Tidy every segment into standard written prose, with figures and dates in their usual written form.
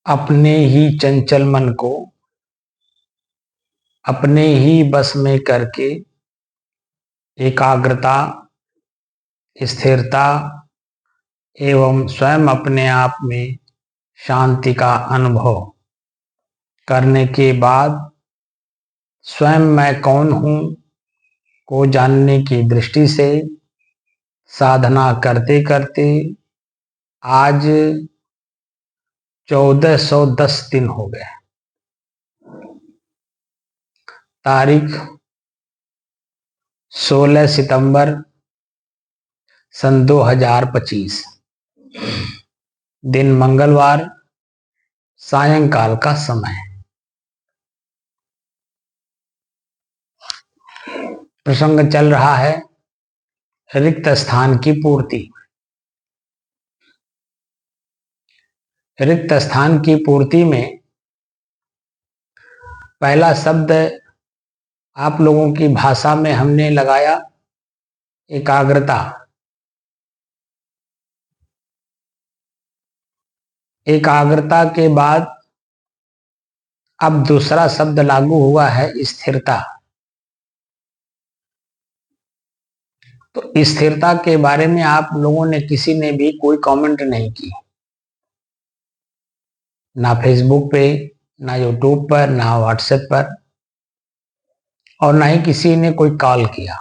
अपने ही चंचल मन को अपने ही बस में करके एकाग्रता, स्थिरता एवं स्वयं अपने आप में शांति का अनुभव करने के बाद स्वयं मैं कौन हूँ को जानने की दृष्टि से साधना करते करते आज 1410 दिन हो गए। तारीख 16 सितंबर सन 2025, दिन मंगलवार, सायंकाल का समय। प्रसंग चल रहा है रिक्त स्थान की पूर्ति। रिक्त स्थान की पूर्ति में पहला शब्द आप लोगों की भाषा में हमने लगाया एकाग्रता। एकाग्रता के बाद अब दूसरा शब्द लागू हुआ है स्थिरता। तो स्थिरता के बारे में आप लोगों ने किसी ने भी कोई कमेंट नहीं की, ना फेसबुक पे, ना यूट्यूब पर, ना व्हाट्सएप पर, और ना ही किसी ने कोई कॉल किया।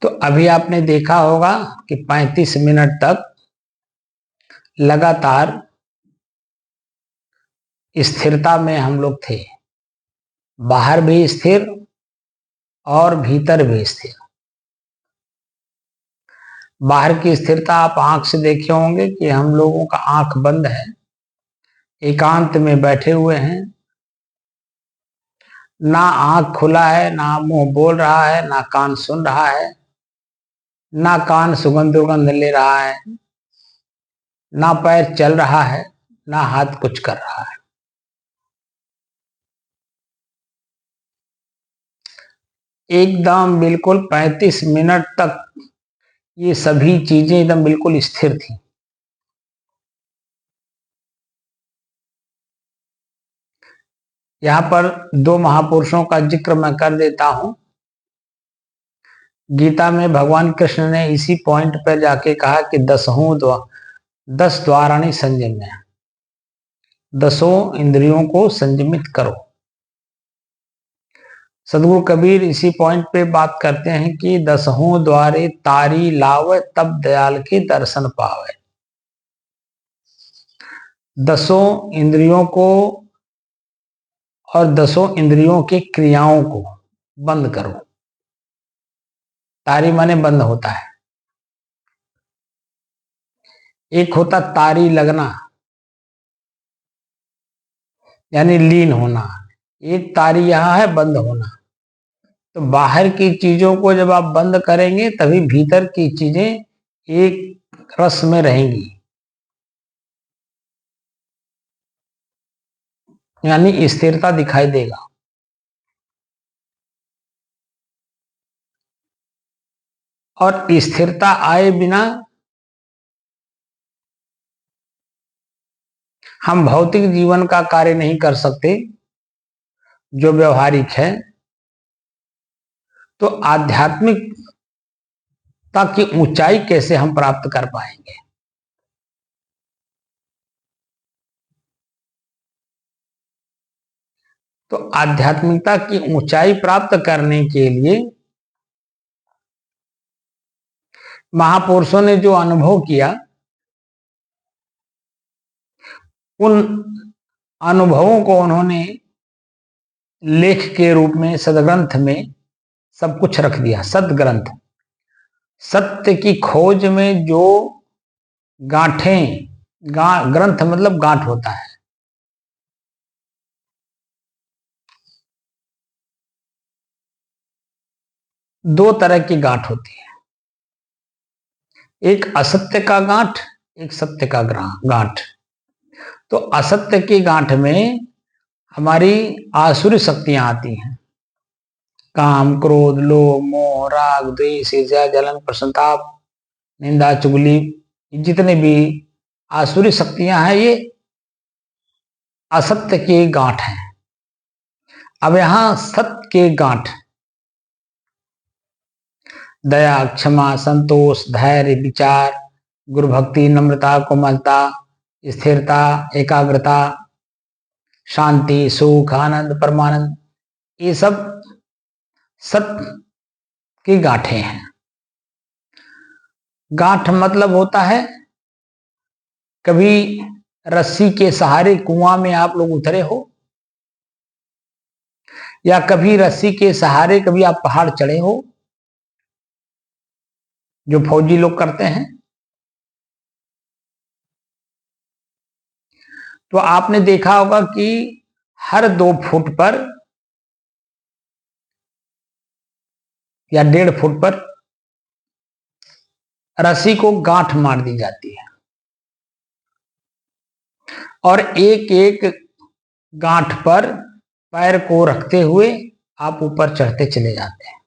तो अभी आपने देखा होगा कि 35 मिनट तक लगातार स्थिरता में हम लोग थे, बाहर भी स्थिर और भीतर भी स्थिर। बाहर की स्थिरता आप आंख से देखे होंगे कि हम लोगों का आंख बंद है, एकांत में बैठे हुए हैं, ना आंख खुला है, ना मुंह बोल रहा है, ना कान सुन रहा है, ना कान सुगंध उगंध ले रहा है, ना पैर चल रहा है, ना हाथ कुछ कर रहा है। एकदम बिल्कुल 35 मिनट तक ये सभी चीजें एकदम बिल्कुल स्थिर थी। यहाँ पर दो महापुरुषों का जिक्र मैं कर देता हूं। गीता में भगवान कृष्ण ने इसी पॉइंट पर जाके कहा कि 10 द्वाराणि संयम्य, 10 इंद्रियों को संयमित करो। सदगुरु कबीर इसी पॉइंट पे बात करते हैं कि 10 द्वारे तारी लावे तब दयाल के दर्शन पावे। 10 इंद्रियों को और 10 इंद्रियों की क्रियाओं को बंद करो। तारी माने बंद होता है। एक होता तारी लगना यानी लीन होना, एक तारी यहां है बंद होना। तो बाहर की चीजों को जब आप बंद करेंगे तभी भीतर की चीजें एक रस में रहेंगी, यानी स्थिरता दिखाई देगा। और स्थिरता आए बिना हम भौतिक जीवन का कार्य नहीं कर सकते जो व्यवहारिक है। तो आध्यात्मिकता की ऊंचाई कैसे हम प्राप्त कर पाएंगे? तो आध्यात्मिकता की ऊंचाई प्राप्त करने के लिए महापुरुषों ने जो अनुभव किया, उन अनुभवों को उन्होंने लेख के रूप में सदग्रंथ में सब कुछ रख दिया। सदग्रंथ, सत्य की खोज में जो गांठें, ग्रंथ मतलब गांठ होता है। दो तरह की गांठ होती है, एक असत्य का गांठ, एक सत्य का गांठ। तो असत्य की गांठ में हमारी आसुरी शक्तियां आती हैं, काम, क्रोध, लोभ, मोह, राग, द्वेष, ईर्ष्या, जलन, प्रसन्नताप, निंदा, चुगली, जितने भी आसुरी शक्तियां हैं ये असत्य की गांठ है। अब यहां सत्य के गांठ दया, क्षमा, संतोष, धैर्य, विचार, गुरु भक्ति, नम्रता, कोमलता, स्थिरता, एकाग्रता, शांति, सुख, आनंद, परमानंद, ये सब सत्य की गांठें हैं। गांठ मतलब होता है कभी रस्सी के सहारे कुआं में आप लोग उतरे हो, या कभी रस्सी के सहारे कभी आप पहाड़ चढ़े हो, जो फौजी लोग करते हैं। तो आपने देखा होगा कि हर 2 फुट पर या 1.5 फुट पर रस्सी को गांठ मार दी जाती है और एक एक गांठ पर पैर को रखते हुए आप ऊपर चढ़ते चले जाते हैं।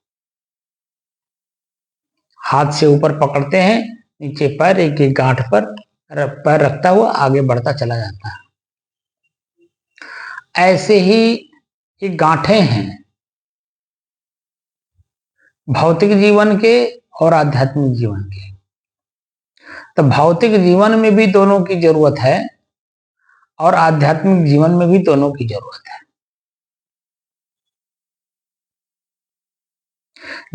हाथ से ऊपर पकड़ते हैं, नीचे पैर एक एक गांठ पर पैर रखता हुआ आगे बढ़ता चला जाता है। ऐसे ही ये गांठें हैं भौतिक जीवन के और आध्यात्मिक जीवन के। तो भौतिक जीवन में भी दोनों की जरूरत है और आध्यात्मिक जीवन में भी दोनों की जरूरत है।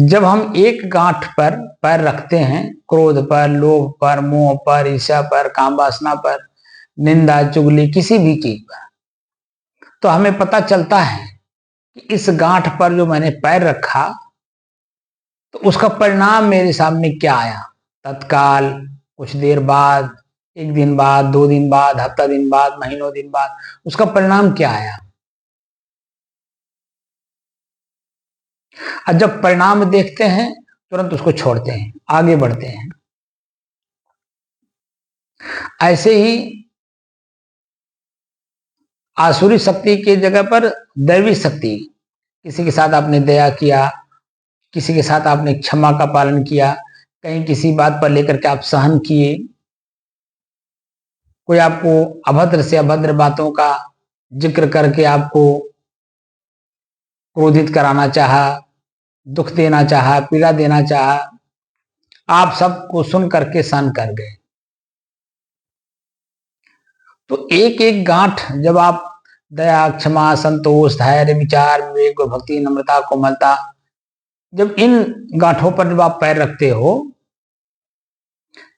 जब हम एक गांठ पर पैर रखते हैं, क्रोध पर, लोभ पर, मोह पर, ईर्ष्या पर, काम वासना पर, निंदा चुगली किसी भी चीज पर, तो हमें पता चलता है कि इस गांठ पर जो मैंने पैर रखा तो उसका परिणाम मेरे सामने क्या आया। तत्काल, कुछ देर बाद, 1 दिन बाद, 2 दिन बाद, हफ्ता दिन बाद, महीनों दिन बाद उसका परिणाम क्या आया। और जब परिणाम देखते हैं तुरंत उसको छोड़ते हैं, आगे बढ़ते हैं। ऐसे ही आसुरी शक्ति की जगह पर दैवी शक्ति, किसी के साथ आपने दया किया, किसी के साथ आपने क्षमा का पालन किया, कहीं किसी बात पर लेकर के आप सहन किए, कोई आपको अभद्र से अभद्र बातों का जिक्र करके आपको क्रोधित कराना चाहा, दुख देना चाहा, पीड़ा देना चाहा, आप सबको सुन करके सहन कर गए। तो एक एक गांठ जब आप दया, क्षमा, संतोष, धैर्य, विचार, विवेक, भक्ति, नम्रता, कोमलता, जब इन गांठों पर जब आप पैर रखते हो,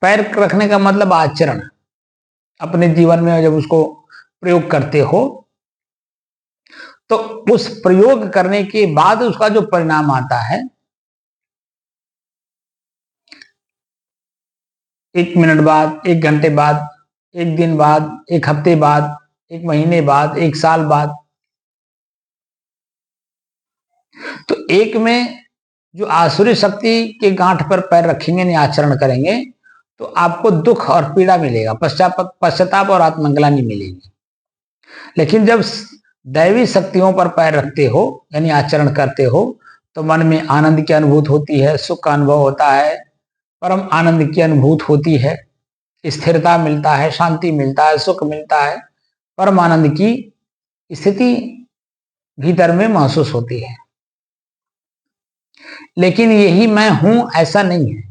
पैर रखने का मतलब आचरण, अपने जीवन में जब उसको प्रयोग करते हो तो उस प्रयोग करने के बाद उसका जो परिणाम आता है, 1 मिनट बाद, 1 घंटे बाद, 1 दिन बाद, 1 हफ्ते बाद, 1 महीने बाद, 1 साल बाद, तो एक में जो आसुरी शक्ति के गांठ पर पैर रखेंगे, नहीं आचरण करेंगे, तो आपको दुख और पीड़ा मिलेगा, पश्चाताप और आत्मग्लानि मिलेगी। लेकिन जब दैवी शक्तियों पर पैर रखते हो यानी आचरण करते हो तो मन में आनंद की अनुभूति होती है, सुख का अनुभव होता है, परम आनंद की अनुभूति होती है, स्थिरता मिलता है, शांति मिलता है, सुख मिलता है, परम आनंद की स्थिति भीतर में महसूस होती है। लेकिन यही मैं हूं ऐसा नहीं है।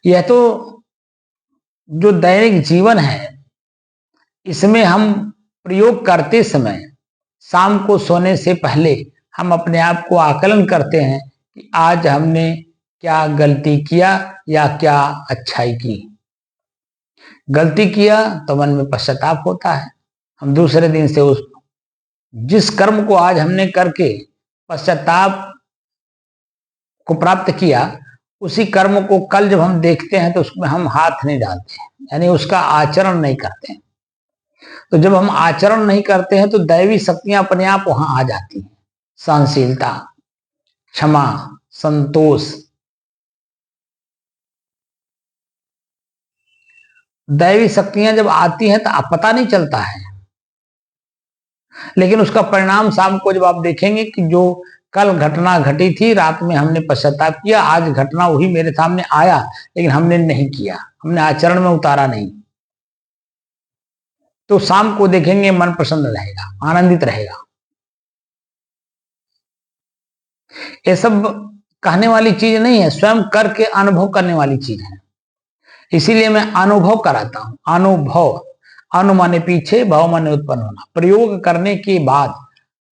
यह तो जो दैनिक जीवन है इसमें हम प्रयोग करते समय शाम को सोने से पहले हम अपने आप को आकलन करते हैं कि आज हमने क्या गलती किया या क्या अच्छाई की। गलती किया तो मन में पश्चाताप होता है, हम दूसरे दिन से उस जिस कर्म को आज हमने करके पश्चाताप को प्राप्त किया उसी कर्म को कल जब हम देखते हैं तो उसमें हम हाथ नहीं डालते हैं, यानी उसका आचरण नहीं करते हैं। तो जब हम आचरण नहीं करते हैं तो दैवी शक्तियां अपने आप वहां आ जाती हैं, सहनशीलता, क्षमा, संतोष। दैवी शक्तियां जब आती हैं तो पता नहीं चलता है, लेकिन उसका परिणाम शाम को जब आप देखेंगे कि जो कल घटना घटी थी, रात में हमने पश्चाताप किया, आज घटना वही मेरे सामने आया लेकिन हमने नहीं किया, हमने आचरण में उतारा नहीं, तो शाम को देखेंगे मन प्रसन्न रहेगा, आनंदित रहेगा। ये सब कहने वाली चीज नहीं है, स्वयं करके अनुभव करने वाली चीज है। इसीलिए मैं अनुभव कराता हूं। अनुभव, अनु माने पीछे, भव माने उत्पन्न होना। प्रयोग करने के बाद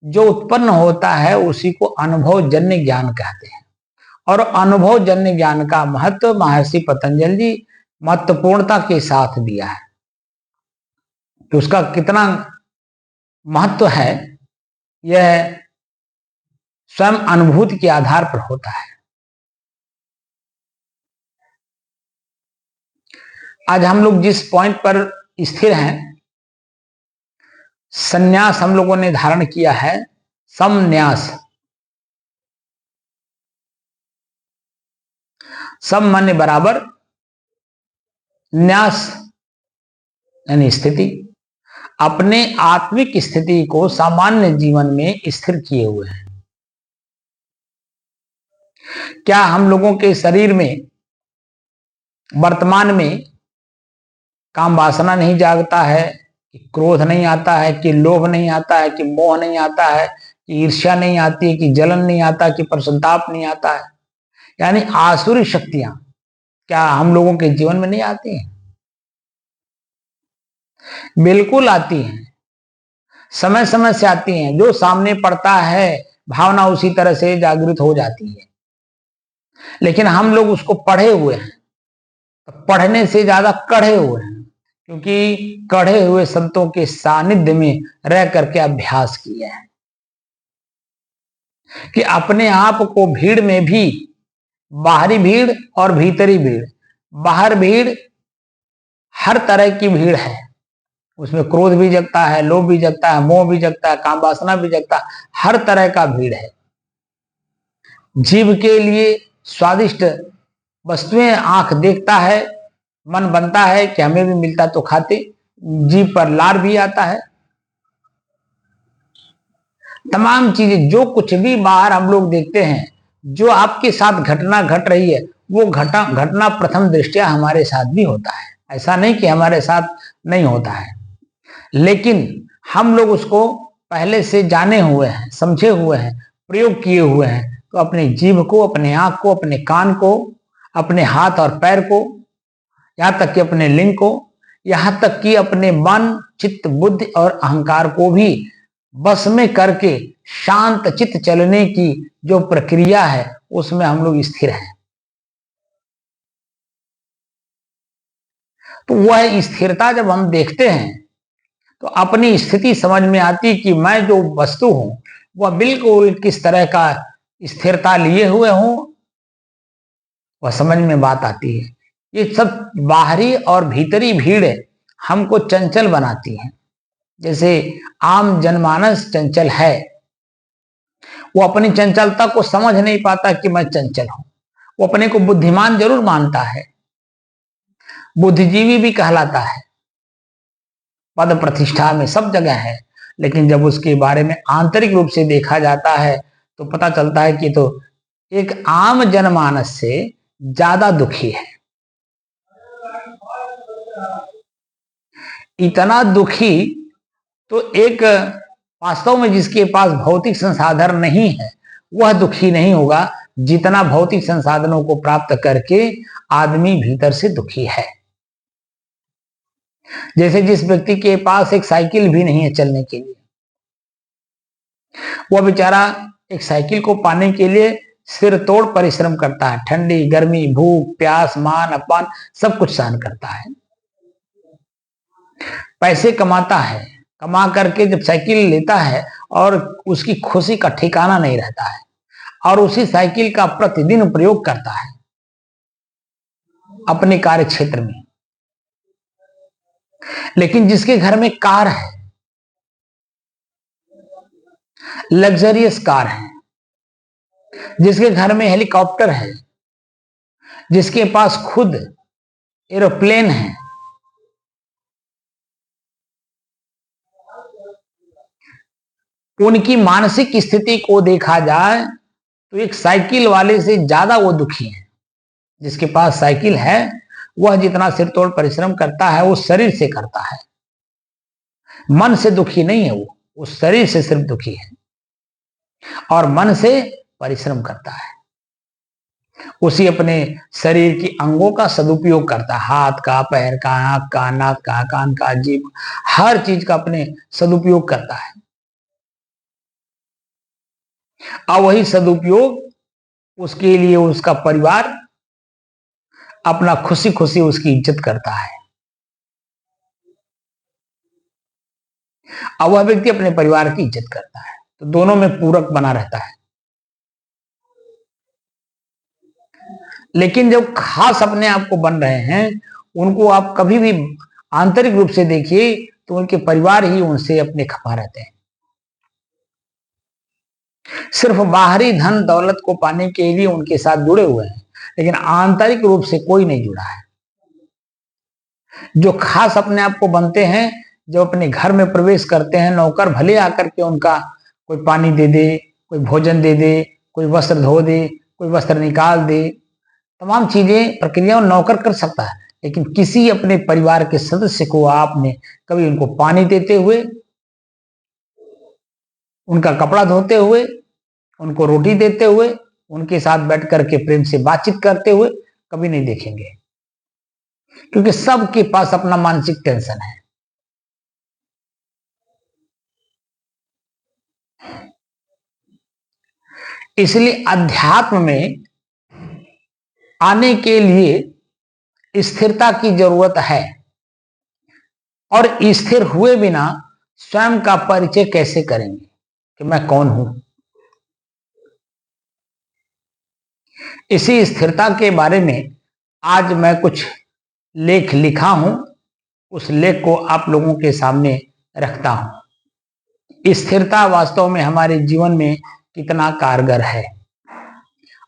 जो उत्पन्न होता है उसी को अनुभव जन्य ज्ञान कहते हैं। और अनुभव जन्य ज्ञान का महत्व महर्षि पतंजलि जी महत्वपूर्णता के साथ दिया है कि उसका कितना महत्व है, यह स्वयं अनुभूति के आधार पर होता है। आज हम लोग जिस पॉइंट पर स्थिर हैं। संन्यास हम लोगों ने धारण किया है, समन्यास। सम माने बराबर, न्यास यानी स्थिति। अपने आत्मिक स्थिति को सामान्य जीवन में स्थिर किए हुए हैं। क्या हम लोगों के शरीर में वर्तमान में काम वासना नहीं जागता है, कि क्रोध नहीं आता है, कि लोभ नहीं आता है, कि मोह नहीं आता है, कि ईर्ष्या नहीं आती है, कि जलन नहीं आता, कि प्रसन्नताप नहीं आता है? यानी आसुरी शक्तियां क्या हम लोगों के जीवन में नहीं आती हैं? बिल्कुल आती हैं, समय समय से आती हैं। जो सामने पड़ता है भावना उसी तरह से जागृत हो जाती है। लेकिन हम लोग उसको पढ़े हुए हैं, पढ़ने से ज्यादा कढ़े हुए हैं, क्योंकि कढ़े हुए संतों के सानिध्य में रह करके अभ्यास किया है कि अपने आप को भीड़ में भी, बाहरी भीड़ और भीतरी भीड़, बाहर भीड़ हर तरह की भीड़ है, उसमें क्रोध भी जगता है, लोभ भी जगता है, मोह भी जगता है, काम वासना भी जगता है, हर तरह का भीड़ है। जीव के लिए स्वादिष्ट वस्तुएं आंख देखता है, मन बनता है कि हमें भी मिलता तो खाते, जीभ पर लार भी आता है। तमाम चीजें, जो कुछ भी बाहर हम लोग देखते हैं, जो आपके साथ घटना घट रही है, वो घटना प्रथम दृष्टया हमारे साथ भी होता है। ऐसा नहीं कि हमारे साथ नहीं होता है, लेकिन हम लोग उसको पहले से जाने हुए हैं, समझे हुए हैं, प्रयोग किए हुए हैं। तो अपने जीभ को, अपने आंख को, अपने कान को, अपने हाथ और पैर को, यहां तक कि अपने लिंग को, यहां तक कि अपने मन, चित्त, बुद्धि और अहंकार को भी बस में करके शांत चित्त चलने की जो प्रक्रिया है, उसमें हम लोग स्थिर हैं। तो वह स्थिरता जब हम देखते हैं तो अपनी स्थिति समझ में आती कि मैं जो वस्तु हूं वह बिल्कुल किस तरह का स्थिरता लिए हुए हूं, वह समझ में बात आती है। ये सब बाहरी और भीतरी भीड़ हमको चंचल बनाती है। जैसे आम जनमानस चंचल है, वो अपनी चंचलता को समझ नहीं पाता कि मैं चंचल हूं। वो अपने को बुद्धिमान जरूर मानता है, बुद्धिजीवी भी कहलाता है, पद प्रतिष्ठा में सब जगह है, लेकिन जब उसके बारे में आंतरिक रूप से देखा जाता है तो पता चलता है कि तो एक आम जनमानस से ज्यादा दुखी है। इतना दुखी तो एक वास्तव में जिसके पास भौतिक संसाधन नहीं है वह दुखी नहीं होगा, जितना भौतिक संसाधनों को प्राप्त करके आदमी भीतर से दुखी है। जैसे जिस व्यक्ति के पास एक साइकिल भी नहीं है चलने के लिए, वह बेचारा एक साइकिल को पाने के लिए सिर तोड़ परिश्रम करता है, ठंडी गर्मी, भूख प्यास, मान अपमान सब कुछ सहन करता है, पैसे कमाता है, कमा करके जब साइकिल लेता है और उसकी खुशी का ठिकाना नहीं रहता है, और उसी साइकिल का प्रतिदिन प्रयोग करता है अपने कार्य क्षेत्र में। लेकिन जिसके घर में कार है, लग्जरियस कार है, जिसके घर में हेलीकॉप्टर है, जिसके पास खुद एरोप्लेन है, उनकी मानसिक स्थिति को देखा जाए तो एक साइकिल वाले से ज्यादा वो दुखी है। जिसके पास साइकिल है वह जितना सिर तोड़ परिश्रम करता है वो शरीर से करता है, मन से दुखी नहीं है, वो शरीर से सिर्फ दुखी है और मन से परिश्रम करता है। उसी अपने शरीर की अंगों का सदुपयोग करता है, हाथ का, पैर का, आंख का, नाक का, कान का, जीभ, हर चीज का अपने सदुपयोग करता है। और वही सदुपयोग उसके लिए उसका परिवार अपना खुशी खुशी उसकी इज्जत करता है, और वह व्यक्ति अपने परिवार की इज्जत करता है। तो दोनों में पूरक बना रहता है। लेकिन जब खास अपने आप को बन रहे हैं, उनको आप कभी भी आंतरिक रूप से देखिए तो उनके परिवार ही उनसे अपने खफा रहते हैं। सिर्फ बाहरी धन दौलत को पाने के लिए उनके साथ जुड़े हुए हैं, लेकिन आंतरिक रूप से कोई नहीं जुड़ा है। जो खास अपने आप को बनते हैं, जब अपने घर में प्रवेश करते हैं, नौकर भले आकर के उनका कोई पानी दे दे, कोई भोजन दे दे, कोई वस्त्र धो दे, कोई वस्त्र निकाल दे, तमाम चीजें प्रक्रिया नौकर कर सकता है, लेकिन किसी अपने परिवार के सदस्य को आपने कभी उनको पानी देते हुए, उनका कपड़ा धोते हुए, उनको रोटी देते हुए, उनके साथ बैठ करके प्रेम से बातचीत करते हुए कभी नहीं देखेंगे, क्योंकि सबके पास अपना मानसिक टेंशन है। इसलिए अध्यात्म में आने के लिए स्थिरता की जरूरत है, और स्थिर हुए बिना स्वयं का परिचय कैसे करेंगे कि मैं कौन हूं। इसी स्थिरता के बारे में आज मैं कुछ लेख लिखा हूं, उस लेख को आप लोगों के सामने रखता हूं। स्थिरता वास्तव में हमारे जीवन में कितना कारगर है,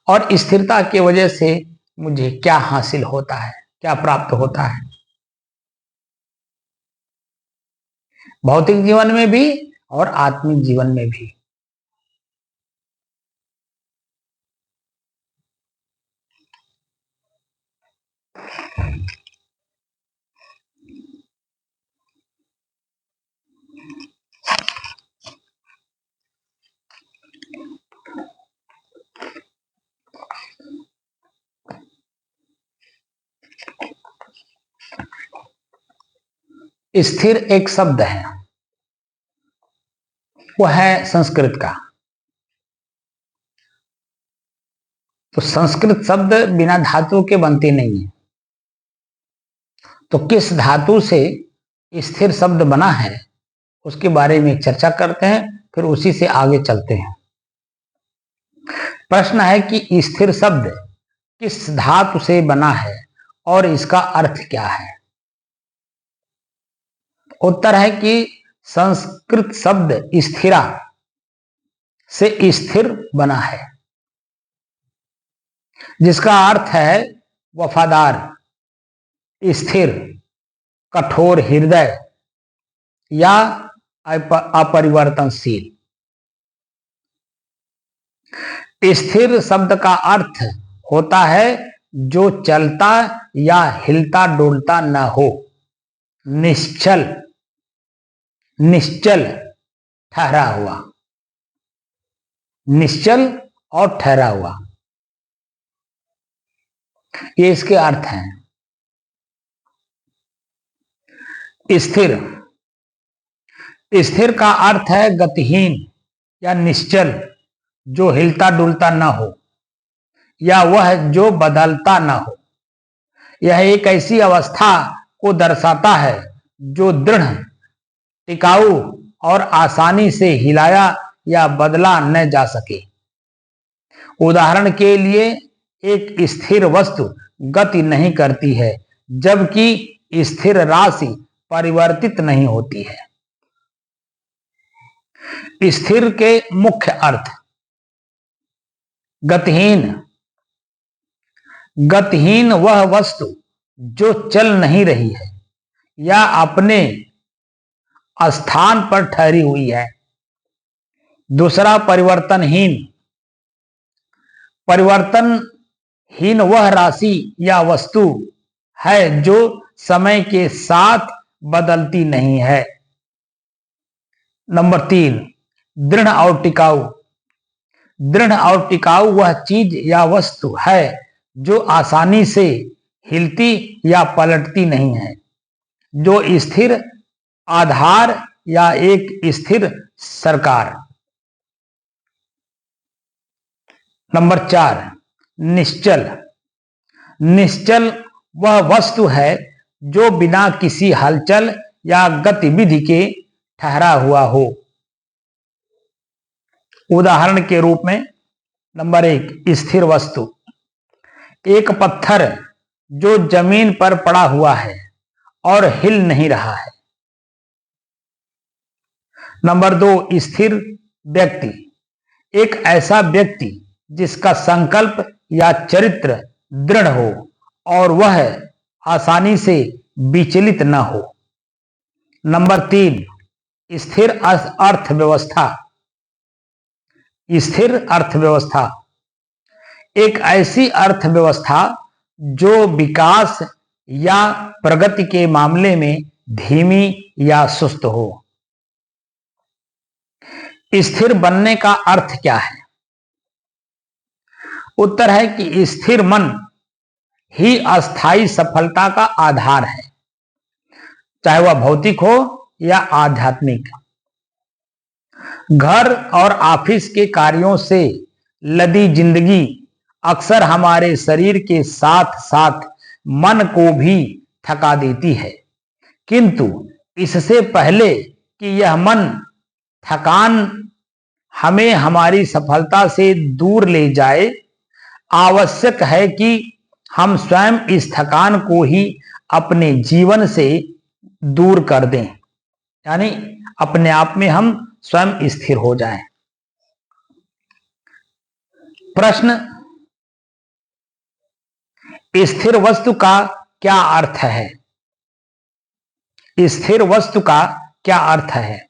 और स्थिरता की वजह से मुझे क्या हासिल होता है, क्या प्राप्त होता है, भौतिक जीवन में भी और आत्मिक जीवन में भी। स्थिर एक शब्द है, वह है संस्कृत का। तो संस्कृत शब्द बिना धातु के बनते नहीं है। तो किस धातु से स्थिर शब्द बना है उसके बारे में चर्चा करते हैं, फिर उसी से आगे चलते हैं। प्रश्न है कि स्थिर शब्द किस धातु से बना है और इसका अर्थ क्या है। उत्तर है कि संस्कृत शब्द स्थिरा से स्थिर बना है, जिसका अर्थ है वफादार, स्थिर, कठोर हृदय या अपरिवर्तनशील। स्थिर शब्द का अर्थ होता है जो चलता या हिलता डोलता न हो, निश्चल, निश्चल ठहरा हुआ, निश्चल और ठहरा हुआ, ये इसके अर्थ हैं। स्थिर, स्थिर का अर्थ है गतिहीन या निश्चल, जो हिलता डुलता न हो या वह जो बदलता न हो। यह एक ऐसी अवस्था को दर्शाता है जो दृढ़, टिकाऊ और आसानी से हिलाया या बदला न जा सके। उदाहरण के लिए एक स्थिर वस्तु गति नहीं करती है, जबकि स्थिर राशि परिवर्तित नहीं होती है। स्थिर के मुख्य अर्थ: गतिहीन, गतिहीन वह वस्तु जो चल नहीं रही है या अपने स्थान पर ठहरी हुई है। दूसरा, परिवर्तनहीन, परिवर्तनहीन वह राशि या वस्तु है जो समय के साथ बदलती नहीं है। नंबर 3, दृढ़ और टिकाऊ, दृढ़ और टिकाऊ वह चीज या वस्तु है जो आसानी से हिलती या पलटती नहीं है, जो स्थिर आधार या एक स्थिर सरकार। नंबर 4, निश्चल, निश्चल वह वस्तु है जो बिना किसी हलचल या गतिविधि के ठहरा हुआ हो। उदाहरण के रूप में, नंबर 1, स्थिर वस्तु, एक पत्थर जो जमीन पर पड़ा हुआ है और हिल नहीं रहा है। नंबर 2, स्थिर व्यक्ति, एक ऐसा व्यक्ति जिसका संकल्प या चरित्र दृढ़ हो और वह आसानी से विचलित न हो। नंबर 3, स्थिर अर्थव्यवस्था। स्थिर अर्थव्यवस्था, एक ऐसी अर्थव्यवस्था जो विकास या प्रगति के मामले में धीमी या सुस्त हो। स्थिर बनने का अर्थ क्या है? उत्तर है कि स्थिर मन ही अस्थायी सफलता का आधार है, चाहे वह भौतिक हो या आध्यात्मिक। घर और ऑफिस के कार्यों से लदी जिंदगी अक्सर हमारे शरीर के साथ साथ मन को भी थका देती है, किंतु इससे पहले कि यह मन थकान हमें हमारी सफलता से दूर ले जाए, आवश्यक है कि हम स्वयं इस थकान को ही अपने जीवन से दूर कर दें, यानी अपने आप में हम स्वयं स्थिर हो जाएं। प्रश्न, स्थिर वस्तु का क्या अर्थ है? स्थिर वस्तु का क्या अर्थ है?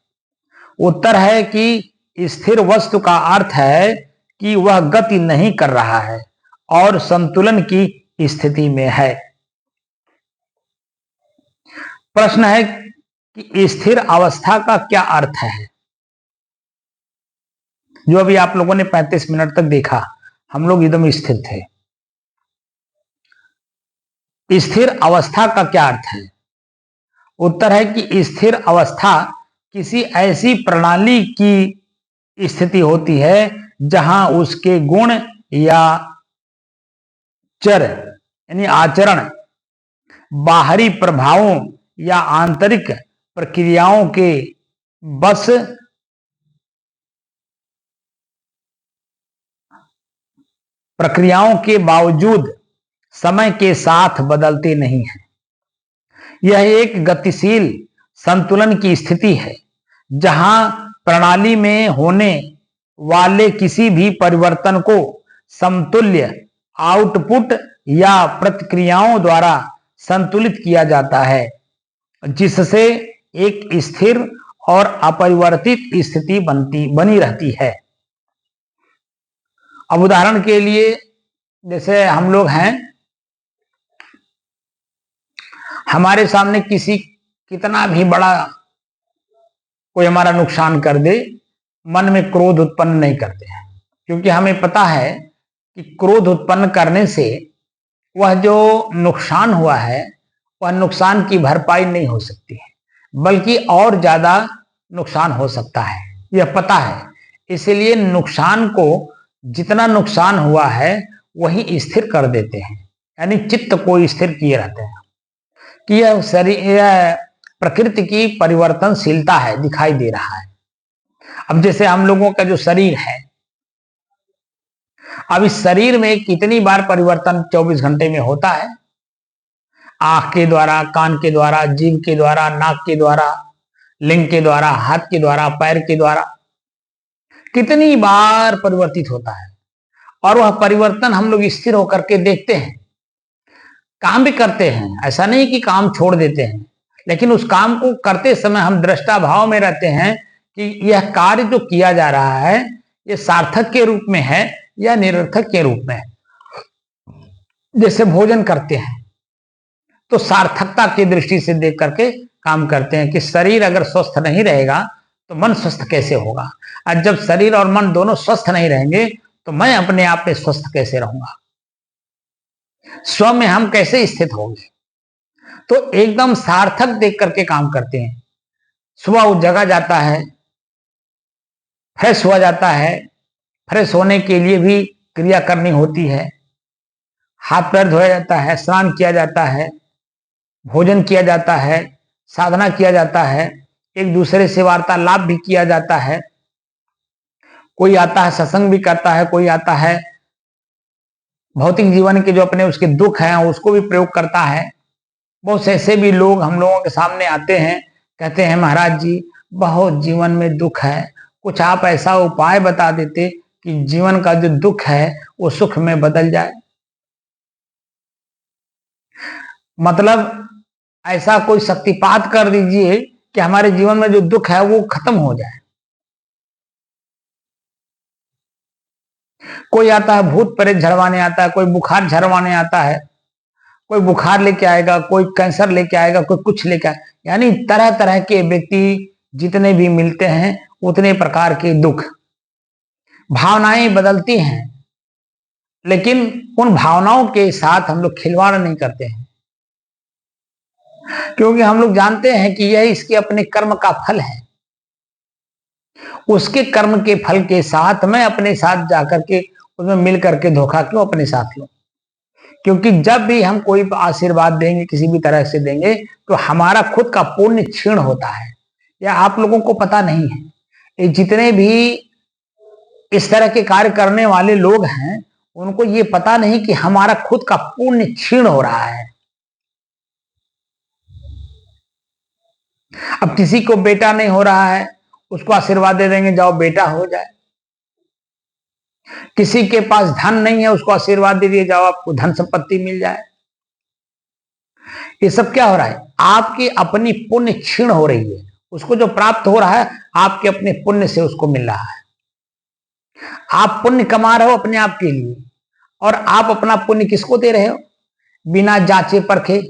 उत्तर है कि स्थिर वस्तु का अर्थ है कि वह गति नहीं कर रहा है और संतुलन की स्थिति में है। प्रश्न है कि स्थिर अवस्था का क्या अर्थ है? जो अभी आप लोगों ने 35 मिनट तक देखा, हम लोग एकदम स्थिर थे। स्थिर अवस्था का क्या अर्थ है? उत्तर है कि स्थिर अवस्था किसी ऐसी प्रणाली की स्थिति होती है जहां उसके गुण या चर यानी आचरण बाहरी प्रभावों या आंतरिक प्रक्रियाओं के बस प्रक्रियाओं के बावजूद समय के साथ बदलते नहीं हैं। यह एक गतिशील संतुलन की स्थिति है जहां प्रणाली में होने वाले किसी भी परिवर्तन को समतुल्य आउटपुट या प्रतिक्रियाओं द्वारा संतुलित किया जाता है, जिससे एक स्थिर और अपरिवर्तित स्थिति बनी रहती है। अब उदाहरण के लिए, जैसे हम लोग हैं, हमारे सामने किसी कितना भी बड़ा कोई हमारा नुकसान कर दे, मन में क्रोध उत्पन्न नहीं करते हैं, क्योंकि हमें पता है कि क्रोध उत्पन्न करने से वह जो नुकसान हुआ है वह नुकसान की भरपाई नहीं हो सकती है, बल्कि और ज्यादा नुकसान हो सकता है, यह पता है। इसलिए नुकसान को, जितना नुकसान हुआ है वही स्थिर कर देते हैं, यानी चित्त को स्थिर किए रहते हैं कि यह शरीर प्रकृति की परिवर्तनशीलता है, दिखाई दे रहा है। अब जैसे हम लोगों का जो शरीर है, अब इस शरीर में कितनी बार परिवर्तन 24 घंटे में होता है? आंख के द्वारा, कान के द्वारा, जीभ के द्वारा, नाक के द्वारा, लिंग के द्वारा, हाथ के द्वारा, पैर के द्वारा, कितनी बार परिवर्तित होता है। और वह परिवर्तन हम लोग स्थिर होकर के देखते हैं, काम भी करते हैं, ऐसा नहीं कि काम छोड़ देते हैं, लेकिन उस काम को करते समय हम दृष्टा भाव में रहते हैं कि यह कार्य जो किया जा रहा है ये सार्थक के रूप में है या निरर्थक के रूप में है। जैसे भोजन करते हैं तो सार्थकता की दृष्टि से देख करके काम करते हैं कि शरीर अगर स्वस्थ नहीं रहेगा तो मन स्वस्थ कैसे होगा, और जब शरीर और मन दोनों स्वस्थ नहीं रहेंगे तो मैं अपने आप में स्वस्थ कैसे रहूंगा, स्व में हम कैसे स्थित होंगे। तो एकदम सार्थक देख करके काम करते हैं। सुबह वो जगा जाता है, फ्रेश हुआ जाता है, फ्रेश होने के लिए भी क्रिया करनी होती है, हाथ पैर धोया जाता है, स्नान किया जाता है, भोजन किया जाता है, साधना किया जाता है, एक दूसरे से वार्तालाप भी किया जाता है, कोई आता है सत्संग भी करता है, कोई आता है भौतिक जीवन के जो अपने उसके दुख हैं उसको भी प्रयोग करता है, बहुत से ऐसे भी लोग हम लोगों के सामने आते हैं, कहते हैं महाराज जी बहुत जीवन में दुख है, कुछ आप ऐसा उपाय बता देते कि जीवन का जो दुख है वो सुख में बदल जाए। मतलब ऐसा कोई शक्तिपात कर दीजिए कि हमारे जीवन में जो दुख है वो खत्म हो जाए। कोई आता है भूत प्रेत झड़वाने आता है, कोई बुखार झड़वाने आता है, कोई बुखार लेके आएगा, कोई कैंसर लेके आएगा, कोई कुछ लेके आएगा, यानी तरह तरह के व्यक्ति जितने भी मिलते हैं उतने प्रकार के दुख। भावनाएं बदलती हैं, लेकिन उन भावनाओं के साथ हम लोग खिलवाड़ नहीं करते हैं, क्योंकि हम लोग जानते हैं कि यह इसके अपने कर्म का फल है। उसके कर्म के फल के साथ मैं अपने साथ जाकर के उसमें मिल करके धोखा क्यों अपने साथ लूं? क्योंकि जब भी हम कोई आशीर्वाद देंगे, किसी भी तरह से देंगे, तो हमारा खुद का पुण्य क्षीण होता है। या आप लोगों को पता नहीं है, ये जितने भी इस तरह के कार्य करने वाले लोग हैं उनको ये पता नहीं कि हमारा खुद का पुण्य क्षीण हो रहा है। अब किसी को बेटा नहीं हो रहा है, उसको आशीर्वाद दे देंगे जाओ बेटा हो जाए। किसी के पास धन नहीं है, उसको आशीर्वाद दे दिए जाओ आपको धन संपत्ति मिल जाए। ये सब क्या हो रहा है? आपकी अपनी पुण्य क्षीण हो रही है। उसको जो प्राप्त हो रहा है आपके अपने पुण्य से उसको मिल रहा है। आप पुण्य कमा रहे हो अपने आप के लिए, और आप अपना पुण्य किसको दे रहे हो? बिना जांचे परखे।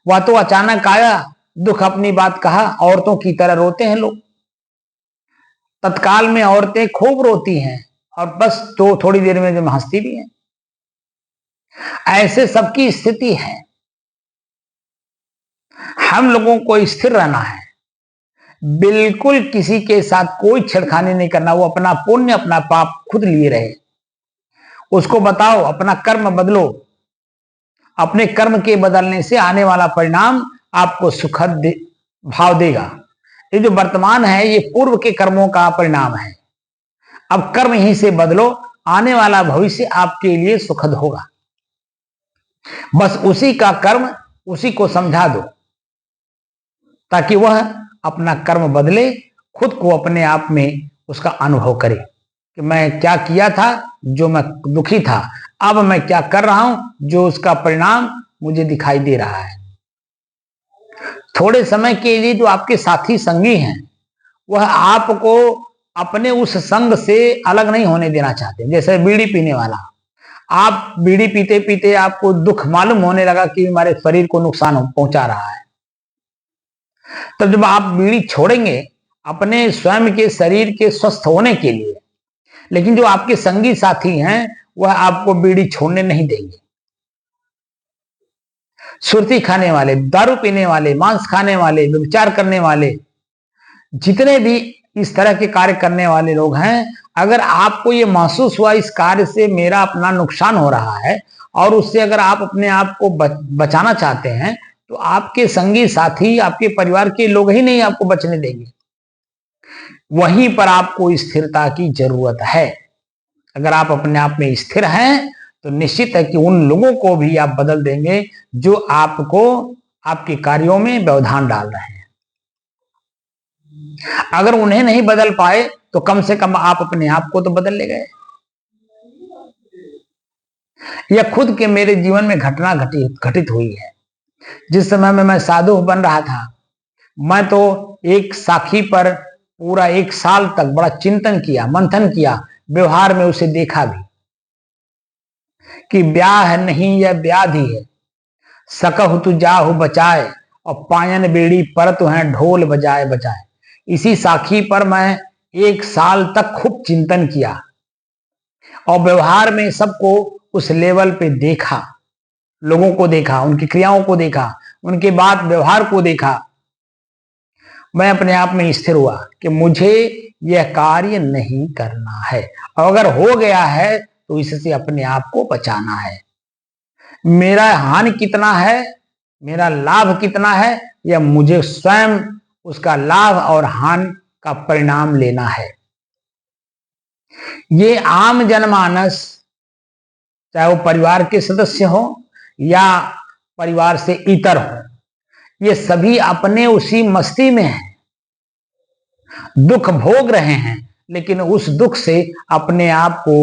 वह तो अचानक आया, दुख अपनी बात कहा, औरतों की तरह रोते हैं लोग। तत्काल में औरतें खूब रोती हैं और बस तो थोड़ी देर में जो हंसती भी हैं। ऐसे सबकी स्थिति है। हम लोगों को स्थिर रहना है, बिल्कुल किसी के साथ कोई छेड़खानी नहीं करना। वो अपना पुण्य अपना पाप खुद लिए रहे, उसको बताओ अपना कर्म बदलो। अपने कर्म के बदलने से आने वाला परिणाम आपको सुखद भाव देगा। ये जो वर्तमान है ये पूर्व के कर्मों का परिणाम है। अब कर्म ही से बदलो, आने वाला भविष्य आपके लिए सुखद होगा। बस उसी का कर्म उसी को समझा दो, ताकि वह अपना कर्म बदले, खुद को अपने आप में उसका अनुभव करे कि मैं क्या किया था जो मैं दुखी था, अब मैं क्या कर रहा हूं जो उसका परिणाम मुझे दिखाई दे रहा है। थोड़े समय के लिए जो आपके साथी संगी हैं वह आपको अपने उस संग से अलग नहीं होने देना चाहते। जैसे बीड़ी पीने वाला, आप बीड़ी पीते पीते आपको दुख मालूम होने लगा कि हमारे शरीर को नुकसान पहुंचा रहा है, तब जब आप बीड़ी छोड़ेंगे अपने स्वयं के शरीर के स्वस्थ होने के लिए, लेकिन जो आपके संगी साथी हैं वह आपको बीड़ी छोड़ने नहीं देंगे। सुर्ती खाने वाले, दारू पीने वाले, मांस खाने वाले, व्यभिचार करने वाले, जितने भी इस तरह के कार्य करने वाले लोग हैं, अगर आपको ये महसूस हुआ इस कार्य से मेरा अपना नुकसान हो रहा है और उससे अगर आप अपने आप को बचाना चाहते हैं, तो आपके संगी साथी, आपके परिवार के लोग ही नहीं आपको बचने देंगे। वहीं पर आपको स्थिरता की जरूरत है। अगर आप अपने आप में स्थिर हैं तो निश्चित है कि उन लोगों को भी आप बदल देंगे जो आपको आपके कार्यों में व्यवधान डाल रहे हैं। अगर उन्हें नहीं बदल पाए तो कम से कम आप अपने आप को तो बदल ले गए। यह खुद के मेरे जीवन में घटना घटित हुई है। जिस समय में मैं साधु बन रहा था, मैं तो एक साखी पर पूरा 1 साल तक बड़ा चिंतन किया, मंथन किया, व्यवहार में उसे देखा भी कि ब्याह नहीं यह व्याधि है, सकहु तु जाहु बचाए, और पायन बेड़ी परतु हैं ढोल बजाए बजाए। इसी साखी पर मैं 1 साल तक खूब चिंतन किया और व्यवहार में सबको उस लेवल पे देखा, लोगों को देखा, उनकी क्रियाओं को देखा, उनके बाद व्यवहार को देखा। मैं अपने आप में स्थिर हुआ कि मुझे यह कार्य नहीं करना है, और अगर हो गया है तो इससे अपने आप को बचाना है। मेरा हानि कितना है, मेरा लाभ कितना है, यह मुझे स्वयं उसका लाभ और हानि का परिणाम लेना है। ये आम जनमानस, चाहे वो परिवार के सदस्य हो या परिवार से इतर हो, ये सभी अपने उसी मस्ती में हैं, दुख भोग रहे हैं, लेकिन उस दुख से अपने आप को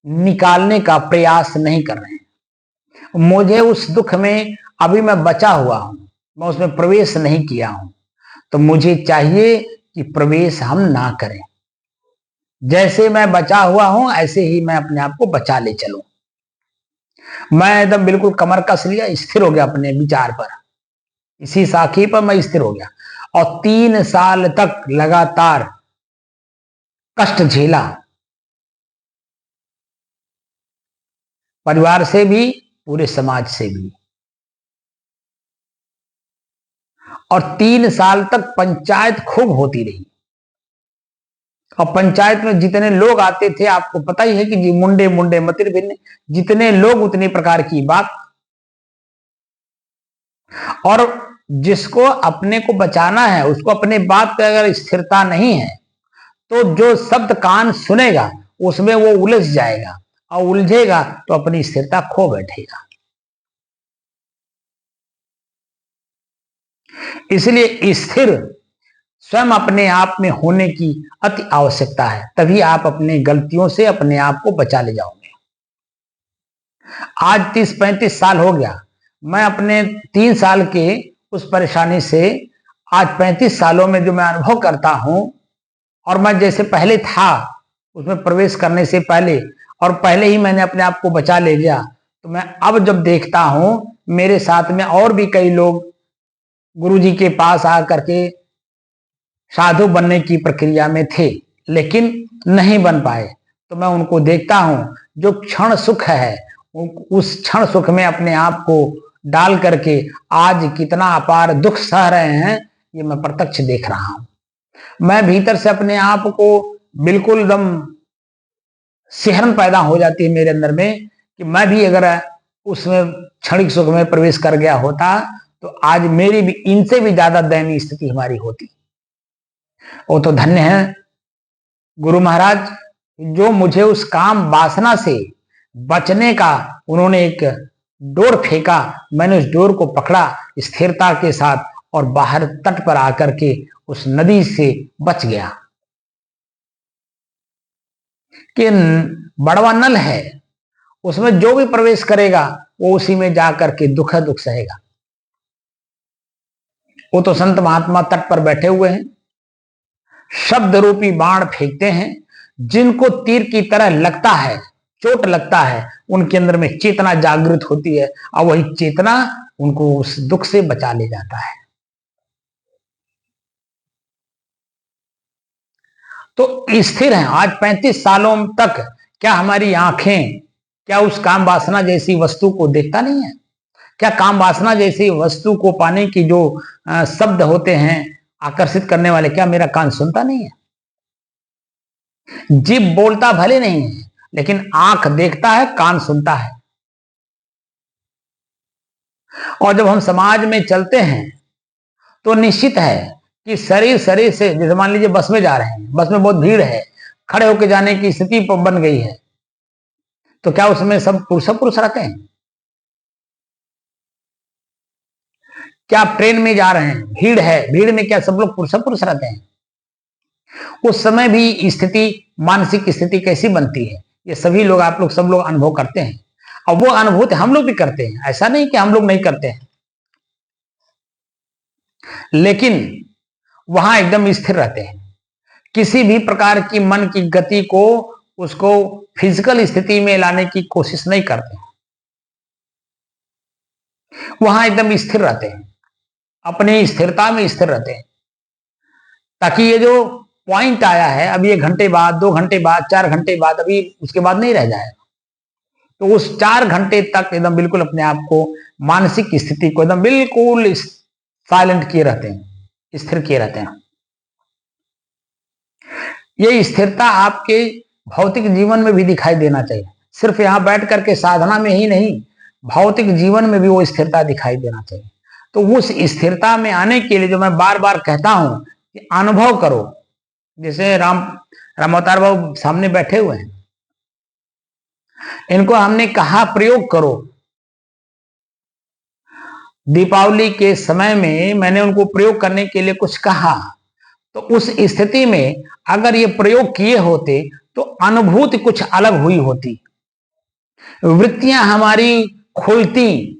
निकालने का प्रयास नहीं कर रहे हैं। मुझे उस दुख में अभी मैं बचा हुआ हूं, मैं उसमें प्रवेश नहीं किया हूं, तो मुझे चाहिए कि प्रवेश हम ना करें। जैसे मैं बचा हुआ हूं ऐसे ही मैं अपने आप को बचा ले चलूं। मैं एकदम बिल्कुल कमर कस लिया, स्थिर हो गया अपने विचार पर, इसी साखी पर मैं स्थिर हो गया और 3 साल तक लगातार कष्ट झेला, परिवार से भी, पूरे समाज से भी। और 3 साल तक पंचायत खूब होती रही, और पंचायत में जितने लोग आते थे आपको पता ही है कि जी मुंडे मुंडे मतिर भिन्न, जितने लोग उतनी प्रकार की बात। और जिसको अपने को बचाना है, उसको अपने बात पे अगर स्थिरता नहीं है, तो जो शब्द कान सुनेगा उसमें वो उलझ जाएगा, और उलझेगा तो अपनी स्थिरता खो बैठेगा। इसलिए स्थिर स्वयं अपने आप में होने की अति आवश्यकता है, तभी आप अपनी गलतियों से अपने आप को बचा ले जाओगे। आज 30-35 साल हो गया, मैं अपने 3 साल के उस परेशानी से आज 35 सालों में जो मैं अनुभव करता हूं, और मैं जैसे पहले था उसमें प्रवेश करने से पहले, और पहले ही मैंने अपने आप को बचा ले गया, तो मैं अब जब देखता हूं मेरे साथ में और भी कई लोग गुरुजी के पास आकर के साधु बनने की प्रक्रिया में थे, लेकिन नहीं बन पाए। तो मैं उनको देखता हूं, जो क्षण सुख है उस क्षण सुख में अपने आप को डाल करके आज कितना अपार दुख सह रहे हैं, ये मैं प्रत्यक्ष देख रहा हूं। मैं भीतर से अपने आप को बिल्कुल एकदम सिहरन पैदा हो जाती है मेरे अंदर में कि मैं भी अगर उसमें क्षणिक सुख में प्रवेश कर गया होता तो आज मेरी भी इनसे भी ज्यादा दयनीय स्थिति हमारी होती। वो तो धन्य है गुरु महाराज, जो मुझे उस काम वासना से बचने का उन्होंने एक डोर फेंका, मैंने उस डोर को पकड़ा स्थिरता के साथ और बाहर तट पर आकर के उस नदी से बच गया। कि बड़वा नल है, उसमें जो भी प्रवेश करेगा वो उसी में जाकर के दुख सहेगा। वो तो संत महात्मा तट पर बैठे हुए हैं, शब्द रूपी बाण फेंकते हैं, जिनको तीर की तरह लगता है, चोट लगता है, उनके अंदर में चेतना जागृत होती है, और वही चेतना उनको उस दुख से बचा ले जाता है। तो स्थिर है। आज 35 सालों तक क्या हमारी आंखें क्या उस काम वासना जैसी वस्तु को देखता नहीं है? क्या काम वासना जैसी वस्तु को पाने की जो शब्द होते हैं आकर्षित करने वाले, क्या मेरा कान सुनता नहीं है? जीभ बोलता भले नहीं है, लेकिन आंख देखता है, कान सुनता है। और जब हम समाज में चलते हैं तो निश्चित है कि शरीर शरीर से, जैसे मान लीजिए बस में जा रहे हैं, बस में बहुत भीड़ है, खड़े होकर जाने की स्थिति बन गई है, तो क्या उसमें सब पुरुष पुरुष रहते हैं? क्या आप ट्रेन में जा रहे हैं, भीड़ है, भीड़ में क्या सब लोग पुरुष पुरुष रहते हैं? उस समय भी स्थिति, मानसिक स्थिति कैसी बनती है, ये सभी लोग, आप लोग, सब लोग अनुभव करते हैं, और वो अनुभूति हम लोग भी करते हैं, ऐसा नहीं कि हम लोग नहीं करते हैं, लेकिन वहां एकदम स्थिर रहते हैं। किसी भी प्रकार की मन की गति को, उसको फिजिकल स्थिति में लाने की कोशिश नहीं करते हैं, वहां एकदम स्थिर रहते हैं, अपनी स्थिरता में स्थिर रहते हैं, ताकि ये जो पॉइंट आया है अभी 1 घंटे बाद, 2 घंटे बाद, 4 घंटे बाद, अभी उसके बाद नहीं रह जाएगा। तो उस 4 घंटे तक एकदम बिल्कुल अपने आप को, मानसिक स्थिति को एकदम बिल्कुल साइलेंट किए रहते हैं, स्थिर किए रहते हैं। ये स्थिरता आपके भौतिक जीवन में भी दिखाई देना चाहिए, सिर्फ यहां बैठ करके साधना में ही नहीं, भौतिक जीवन में भी वो स्थिरता दिखाई देना चाहिए। तो उस स्थिरता में आने के लिए जो मैं बार बार कहता हूं कि अनुभव करो, जैसे रामअवतार बाबू सामने बैठे हुए हैं, इनको हमने कहा प्रयोग करो, दीपावली के समय में मैंने उनको प्रयोग करने के लिए कुछ कहा, तो उस स्थिति में अगर ये प्रयोग किए होते तो अनुभूति कुछ अलग हुई होती, वृत्तियां हमारी खुलती,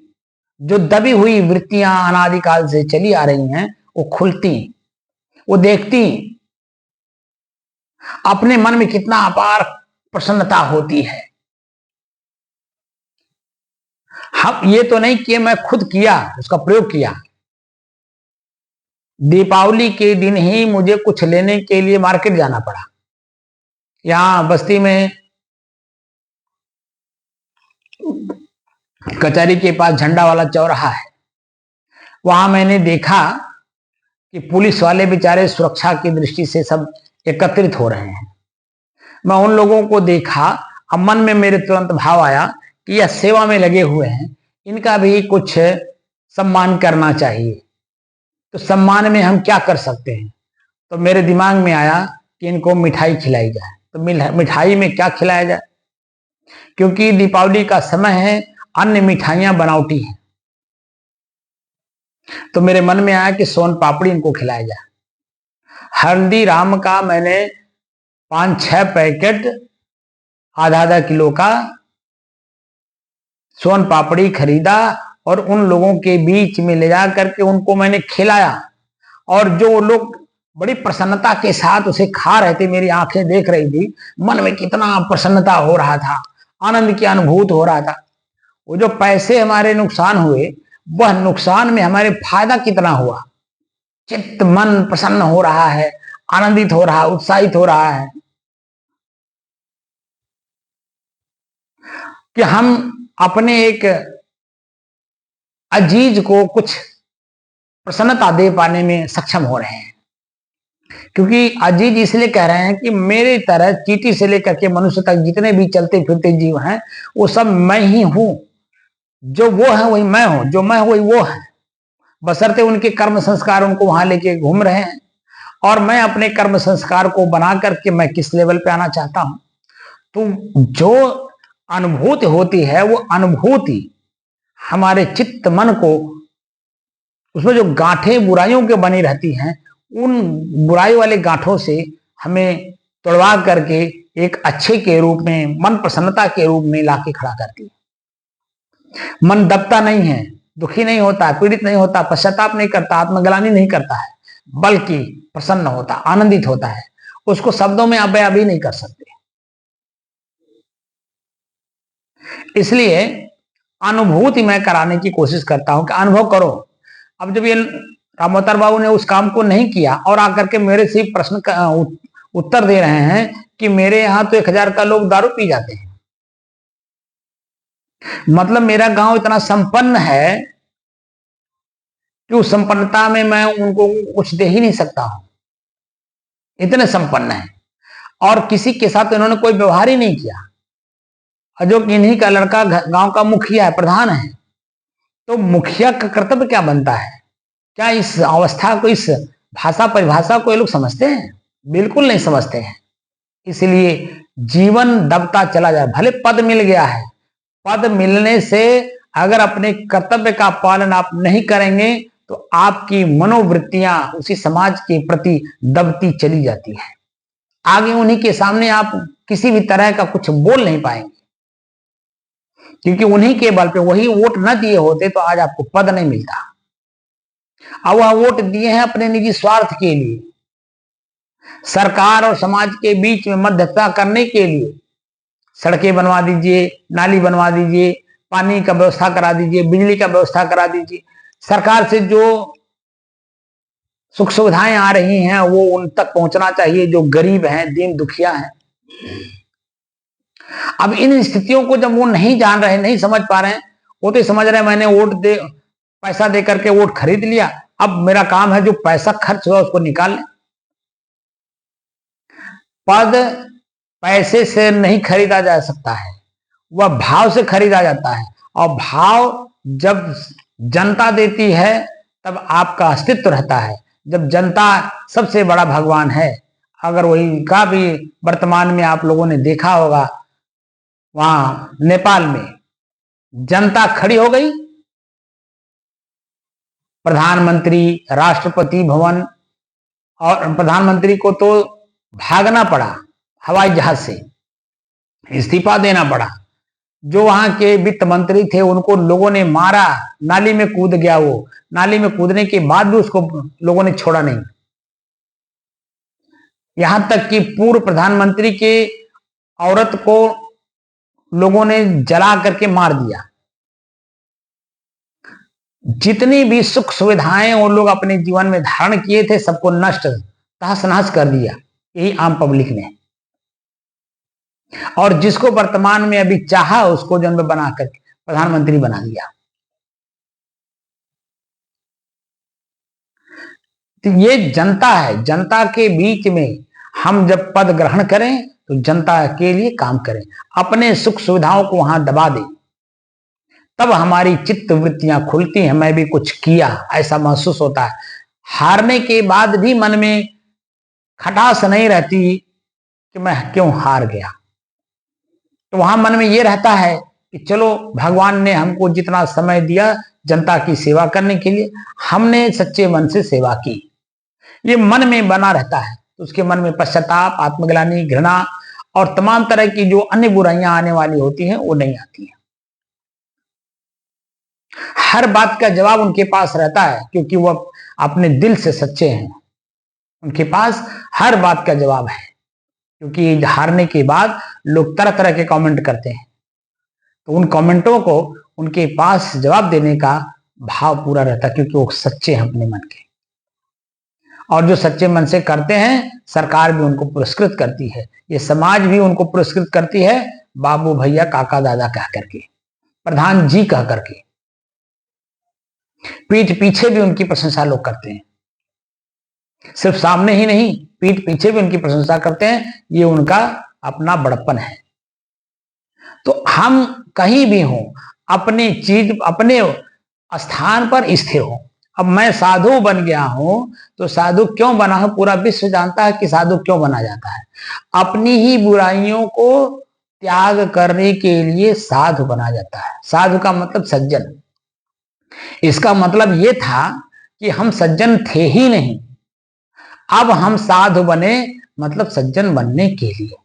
जो दबी हुई वृत्तियां अनादिकाल से चली आ रही हैं वो खुलती, वो देखती, अपने मन में कितना अपार प्रसन्नता होती है। हम ये तो नहीं कि मैं खुद किया, उसका प्रयोग किया। दीपावली के दिन ही मुझे कुछ लेने के लिए मार्केट जाना पड़ा। यहां बस्ती में कचहरी के पास झंडा वाला चौराहा है, वहां मैंने देखा कि पुलिस वाले बेचारे सुरक्षा की दृष्टि से सब एकत्रित हो रहे हैं। मैं उन लोगों को देखा, अब मन में मेरे तुरंत भाव आया कि यह सेवा में लगे हुए हैं, इनका भी कुछ सम्मान करना चाहिए। तो सम्मान में हम क्या कर सकते हैं? तो मेरे दिमाग में आया कि इनको मिठाई खिलाई जाए। तो मिठाई में क्या खिलाया जाए, क्योंकि दीपावली का समय है, अन्य मिठाइयां बनावटी हैं। तो मेरे मन में आया कि सोन पापड़ी इनको खिलाया जाए। हल्दीराम का मैंने 5-6 पैकेट आधा आधा किलो का सोन पापड़ी खरीदा और उन लोगों के बीच में ले जा करके उनको मैंने खिलाया, और जो लोग बड़ी प्रसन्नता के साथ उसे खा रहे थे, मेरी आंखें देख रही थी, मन में कितना प्रसन्नता हो रहा था, आनंद की अनुभूति हो रहा था। वो जो पैसे हमारे नुकसान हुए, वह नुकसान में हमारे फायदा कितना हुआ। चित्त मन प्रसन्न हो रहा है, आनंदित हो रहा है, उत्साहित हो रहा है कि हम अपने एक अजीज को कुछ प्रसन्नता दे पाने में सक्षम हो रहे हैं। क्योंकि अजीज इसलिए कह रहे हैं कि मेरे तरह चींटी से लेकर के मनुष्य तक जितने भी चलते फिरते जीव हैं, वो सब मैं ही हूं। जो वो है वही मैं हूं, जो मैं हूं वही वो है, बशर्ते उनके कर्म संस्कार उनको वहां लेके घूम रहे हैं। और मैं अपने कर्म संस्कार को बना करके मैं किस लेवल पे आना चाहता हूं। तो जो अनुभूति होती है, वो अनुभूति हमारे चित्त मन को, उसमें जो गांठें बुराइयों के बनी रहती हैं, उन बुराई वाले गांठों से हमें तोड़वा करके एक अच्छे के रूप में, मन प्रसन्नता के रूप में लाके खड़ा करती है। मन दबता नहीं है, दुखी नहीं होता, पीड़ित नहीं होता, पश्चाताप नहीं करता, आत्मग्लानि नहीं करता है, बल्कि प्रसन्न होता, आनंदित होता है। उसको शब्दों में आप बयां भी नहीं कर सकते। इसलिए अनुभूति मैं कराने की कोशिश करता हूं कि अनुभव करो। अब जब ये रामोतर बाबू ने उस काम को नहीं किया और आकर के मेरे से प्रश्न का उत्तर दे रहे हैं कि मेरे यहां तो 1000 का लोग दारू पी जाते हैं, मतलब मेरा गांव इतना संपन्न है कि उस संपन्नता में मैं उनको कुछ दे ही नहीं सकता हूं, इतने संपन्न है। और किसी के साथ इन्होंने कोई व्यवहार ही नहीं किया। जो इन्हीं का लड़का गांव का मुखिया है, प्रधान है, तो मुखिया का कर्तव्य क्या बनता है? क्या इस अवस्था को, इस भाषा परिभाषा को ये लोग समझते हैं? बिल्कुल नहीं समझते हैं। इसलिए जीवन दबता चला जाए। भले पद मिल गया है, पद मिलने से अगर अपने कर्तव्य का पालन आप नहीं करेंगे तो आपकी मनोवृत्तियां उसी समाज के प्रति दबती चली जाती है। आगे उन्हीं के सामने आप किसी भी तरह का कुछ बोल नहीं पाएंगे, क्योंकि उन्हीं के बल पे, वही वोट न दिए होते तो आज आपको पद नहीं मिलता। अब वह वोट दिए हैं अपने निजी स्वार्थ के लिए, सरकार और समाज के बीच में मध्यस्थता करने के लिए। सड़कें बनवा दीजिए, नाली बनवा दीजिए, पानी का व्यवस्था करा दीजिए, बिजली का व्यवस्था करा दीजिए। सरकार से जो सुख सुविधाएं आ रही हैं वो उन तक पहुंचना चाहिए जो गरीब हैं, दीन दुखिया हैं। अब इन स्थितियों को जब वो नहीं जान रहे, नहीं समझ पा रहे हैं, वो तो समझ रहे हैं मैंने पैसा दे करके वोट खरीद लिया, अब मेरा काम है जो पैसा खर्च हुआ उसको निकाल लें। पद पैसे से नहीं खरीदा जा सकता है, वह भाव से खरीदा जाता है। और भाव जब जनता देती है तब आपका अस्तित्व रहता है। जब जनता सबसे बड़ा भगवान है, अगर वही का भी वर्तमान में आप लोगों ने देखा होगा, वहां नेपाल में जनता खड़ी हो गई प्रधानमंत्री, राष्ट्रपति भवन, और प्रधानमंत्री को तो भागना पड़ा, हवाई जहाज से इस्तीफा देना पड़ा। जो वहां के वित्त मंत्री थे उनको लोगों ने मारा, नाली में कूद गया। वो नाली में कूदने के बाद भी उसको लोगों ने छोड़ा नहीं। यहां तक कि पूर्व प्रधानमंत्री के औरत को लोगों ने जला करके मार दिया। जितनी भी सुख सुविधाएं वो लोग अपने जीवन में धारण किए थे सबको नष्ट, तहस नहस कर दिया, यही आम पब्लिक ने। और जिसको वर्तमान में अभी चाहा उसको जन्म बना कर प्रधानमंत्री बना दिया। तो ये जनता है, जनता के बीच में हम जब पद ग्रहण करें तो जनता के लिए काम करें, अपने सुख सुविधाओं को वहां दबा दें, तब हमारी चित्त वृत्तियां खुलती हैं। मैं भी कुछ किया ऐसा महसूस होता है। हारने के बाद भी मन में खटास नहीं रहती कि मैं क्यों हार गया। तो वहां मन में यह रहता है कि चलो भगवान ने हमको जितना समय दिया जनता की सेवा करने के लिए, हमने सच्चे मन से सेवा की, ये मन में बना रहता है। तो उसके मन में पश्चाताप, आत्मग्लानि, घृणा और तमाम तरह की जो अन्य बुराइयां आने वाली होती हैं वो नहीं आती हैं। हर बात का जवाब उनके पास रहता है क्योंकि वो अपने दिल से सच्चे हैं। उनके पास हर बात का जवाब है, क्योंकि हारने के बाद लोग तरह तरह के कमेंट करते हैं, तो उन कमेंटों को उनके पास जवाब देने का भाव पूरा रहता है, क्योंकि वो सच्चे हैं अपने मन के। और जो सच्चे मन से करते हैं सरकार भी उनको पुरस्कृत करती है, ये समाज भी उनको पुरस्कृत करती है, बाबू भैया काका दादा कह करके, प्रधान जी कह करके। पीठ पीछे भी उनकी प्रशंसा लोग करते हैं, सिर्फ सामने ही नहीं पीठ पीछे भी उनकी प्रशंसा करते हैं। ये उनका अपना बड़प्पन है। तो हम कहीं भी हों, अपनी चीज अपने स्थान पर स्थिर हो। अब मैं साधु बन गया हूं तो साधु क्यों बना हूं, पूरा विश्व जानता है कि साधु क्यों बना जाता है। अपनी ही बुराइयों को त्याग करने के लिए साधु बना जाता है। साधु का मतलब सज्जन। इसका मतलब यह था कि हम सज्जन थे ही नहीं, अब हम साधु बने, मतलब सज्जन बनने के लिए।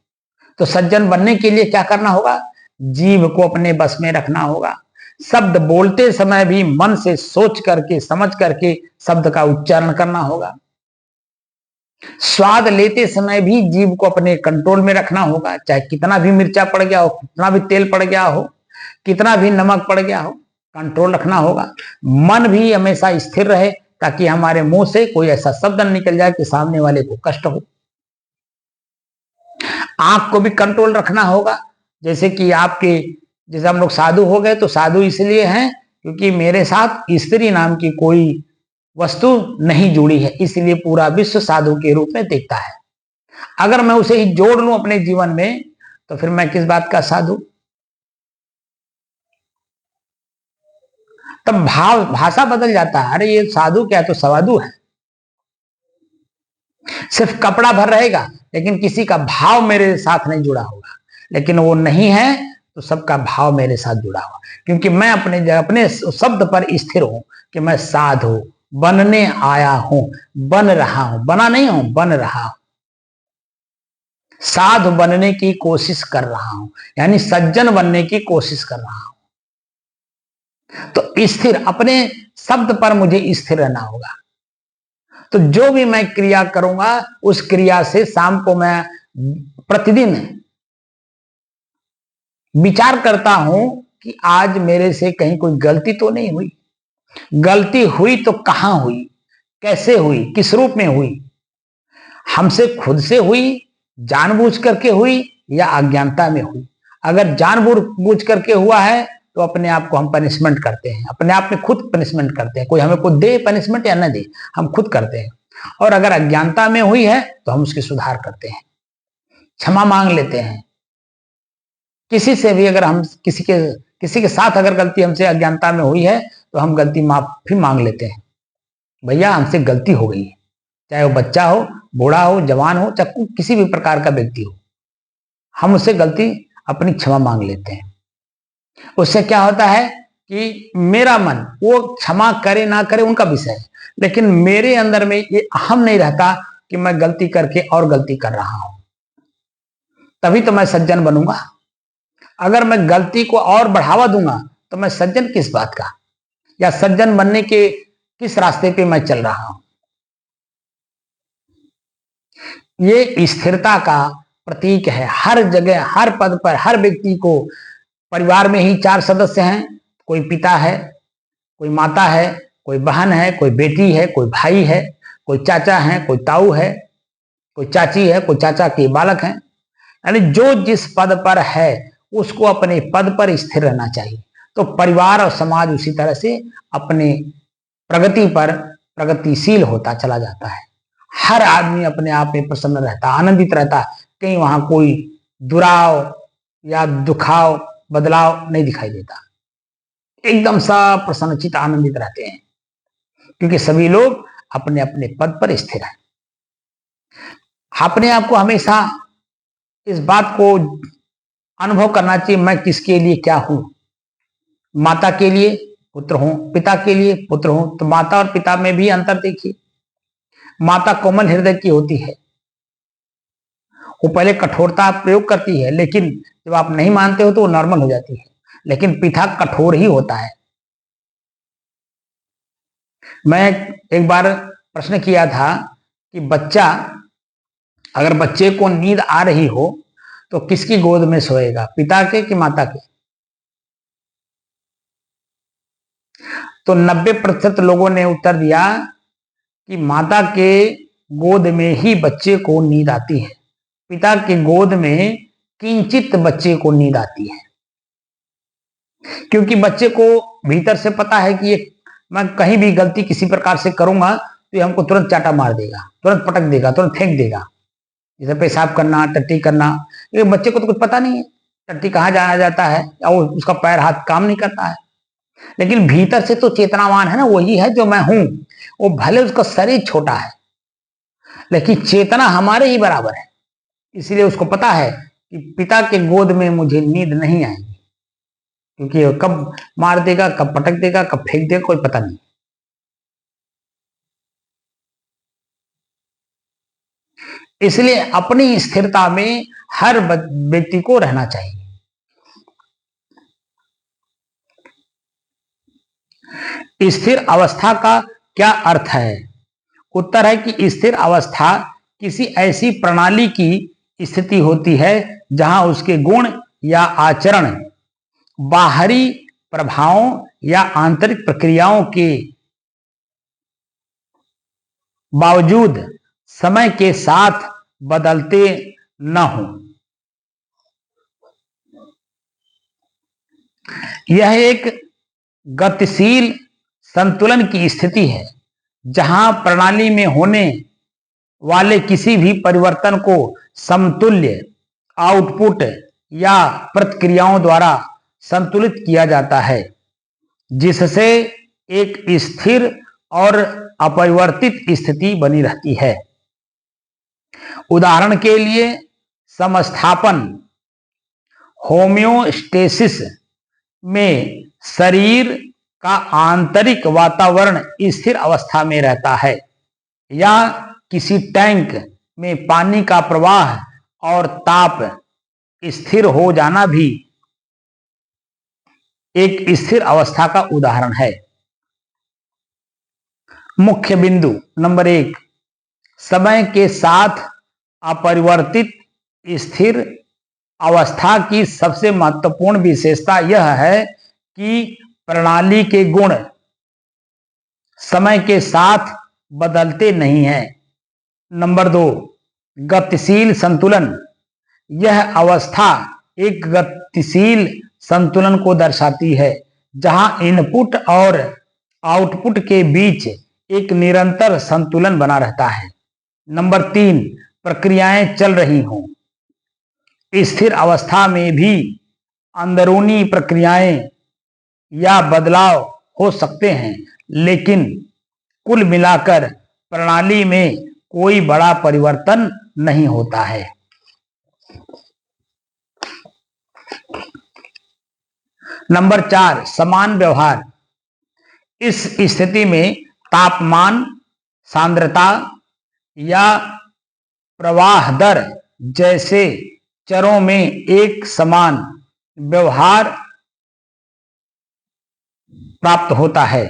तो सज्जन बनने के लिए क्या करना होगा, जीव को अपने बस में रखना होगा। शब्द बोलते समय भी मन से सोच करके समझ करके शब्द का उच्चारण करना होगा। स्वाद लेते समय भी जीव को अपने कंट्रोल में रखना होगा, चाहे कितना भी मिर्चा पड़ गया हो, कितना भी तेल पड़ गया हो, कितना भी नमक पड़ गया हो, कंट्रोल रखना होगा। मन भी हमेशा स्थिर रहे ताकि हमारे मुंह से कोई ऐसा शब्द न निकल जाए कि सामने वाले को कष्ट हो। आंख को भी कंट्रोल रखना होगा। जैसे कि जैसे हम लोग साधु हो गए तो साधु इसलिए हैं क्योंकि मेरे साथ स्त्री नाम की कोई वस्तु नहीं जुड़ी है, इसलिए पूरा विश्व साधु के रूप में देखता है। अगर मैं उसे ही जोड़ लूं अपने जीवन में तो फिर मैं किस बात का साधु। तब भाषा बदल जाता है। अरे ये साधु क्या, तो सवादु है। सिर्फ कपड़ा भर रहेगा लेकिन किसी का भाव मेरे साथ नहीं जुड़ा होगा, लेकिन वो नहीं है तो सबका भाव मेरे साथ जुड़ा हुआ, क्योंकि मैं अपने शब्द पर स्थिर हूं कि मैं साधु बनने आया हूं, बन रहा हूं, बना नहीं हूं, बन रहा हूं, साधु बनने की कोशिश कर रहा हूं, यानी सज्जन बनने की कोशिश कर रहा हूं। तो स्थिर, अपने शब्द पर मुझे स्थिर रहना होगा। तो जो भी मैं क्रिया करूंगा उस क्रिया से शाम को मैं प्रतिदिन विचार करता हूं कि आज मेरे से कहीं कोई गलती तो नहीं हुई। गलती हुई तो कहां हुई, कैसे हुई, किस रूप में हुई, हमसे खुद से हुई, जानबूझ करके हुई या अज्ञानता में हुई। अगर जानबूझ करके हुआ है तो अपने आप को हम पनिशमेंट करते हैं, अपने आप में खुद पनिशमेंट करते हैं। कोई हमें को दे पनिशमेंट या न दे, हम खुद करते हैं। और अगर अज्ञानता में हुई है तो हम उसकी सुधार करते हैं, क्षमा मांग लेते हैं। किसी से भी अगर हम किसी के साथ अगर गलती हमसे अज्ञानता में हुई है तो हम गलती माफी मांग लेते हैं, भैया हमसे गलती हो गई है। चाहे वो बच्चा हो, बूढ़ा हो, जवान हो, चाहे किसी भी प्रकार का व्यक्ति हो, हम उससे गलती अपनी क्षमा मांग लेते हैं। उससे क्या होता है कि मेरा मन वो क्षमा करे ना करे उनका विषय है, लेकिन मेरे अंदर में ये अहम नहीं रहता कि मैं गलती करके और गलती कर रहा हूं, तभी तो मैं सज्जन बनूंगा। अगर मैं गलती को और बढ़ावा दूंगा तो मैं सज्जन किस बात का, या सज्जन बनने के किस रास्ते पे मैं चल रहा हूं। ये स्थिरता का प्रतीक है। हर जगह, हर पद पर, हर व्यक्ति को, परिवार में ही 4 सदस्य हैं, कोई पिता है, कोई माता है, कोई बहन है, कोई बेटी है, कोई भाई है, कोई चाचा है, कोई ताऊ है, कोई चाची है, कोई चाचा के बालक हैं। यानी जो जिस पद पर है उसको अपने पद पर स्थिर रहना चाहिए। तो परिवार और समाज उसी तरह से अपने प्रगति पर प्रगतिशील होता चला जाता है। हर आदमी अपने आप में प्रसन्न रहता, आनंदित रहता, कहीं वहां कोई दुराव या दुखाव, बदलाव नहीं दिखाई देता। एकदम सब प्रसन्नचित आनंदित रहते हैं, क्योंकि सभी लोग अपने अपने पद पर स्थिर हैं। अपने आप को हमेशा इस बात को अनुभव करना चाहिए, मैं किसके लिए क्या हूं। माता के लिए पुत्र हूं, पिता के लिए पुत्र हूं। तो माता और पिता में भी अंतर देखिए। माता कोमल हृदय की होती है, वो पहले कठोरता प्रयोग करती है, लेकिन जब आप नहीं मानते हो तो वो नॉर्मल हो जाती है। लेकिन पिता कठोर ही होता है। मैं एक बार प्रश्न किया था कि बच्चा, अगर बच्चे को नींद आ रही हो तो किसकी गोद में सोएगा, पिता के कि माता के? तो 90% लोगों ने उत्तर दिया कि माता के गोद में ही बच्चे को नींद आती है, पिता के गोद में किंचित बच्चे को नींद आती है। क्योंकि बच्चे को भीतर से पता है कि ये मैं कहीं भी गलती किसी प्रकार से करूंगा तो ये हमको तुरंत चाटा मार देगा, तुरंत पटक देगा, तुरंत फेंक देगा। जैसे पेशाब करना, टट्टी करना, ये बच्चे को तो कुछ पता नहीं है टट्टी कहाँ जाना जाता है, या वो उसका पैर हाथ काम नहीं करता है। लेकिन भीतर से तो चेतनावान है ना, वही है जो मैं हूं। वो भले उसका शरीर छोटा है लेकिन चेतना हमारे ही बराबर है। इसलिए उसको पता है कि पिता के गोद में मुझे नींद नहीं आएगी, क्योंकि कब मार देगा, कब पटक देगा, कब फेंक देगा, कोई पता नहीं। इसलिए अपनी स्थिरता में हर व्यक्ति को रहना चाहिए। स्थिर अवस्था का क्या अर्थ है? उत्तर है कि स्थिर अवस्था किसी ऐसी प्रणाली की स्थिति होती है जहां उसके गुण या आचरण बाहरी प्रभावों या आंतरिक प्रक्रियाओं के बावजूद समय के साथ बदलते न हो। यह एक गतिशील संतुलन की स्थिति है जहां प्रणाली में होने वाले किसी भी परिवर्तन को समतुल्य आउटपुट या प्रतिक्रियाओं द्वारा संतुलित किया जाता है, जिससे एक स्थिर और अपरिवर्तित स्थिति बनी रहती है। उदाहरण के लिए समस्थापन होम्योस्टेसिस में शरीर का आंतरिक वातावरण स्थिर अवस्था में रहता है, या किसी टैंक में पानी का प्रवाह और ताप स्थिर हो जाना भी एक स्थिर अवस्था का उदाहरण है। मुख्य बिंदु नंबर 1, समय के साथ अपरिवर्तित स्थिर अवस्था की सबसे महत्वपूर्ण विशेषता यह है कि प्रणाली के गुण समय के साथ बदलते नहीं हैं। नंबर 2, गतिशील संतुलन। यह अवस्था एक गतिशील संतुलन को दर्शाती है जहां इनपुट और आउटपुट के बीच एक निरंतर संतुलन बना रहता है। नंबर 3, प्रक्रियाएं चल रही हों। स्थिर अवस्था में भी अंदरूनी प्रक्रियाएं या बदलाव हो सकते हैं, लेकिन कुल मिलाकर प्रणाली में कोई बड़ा परिवर्तन नहीं होता है। नंबर 4, समान व्यवहार। इस स्थिति में तापमान, सांद्रता या प्रवाह दर जैसे चरों में एक समान व्यवहार प्राप्त होता है।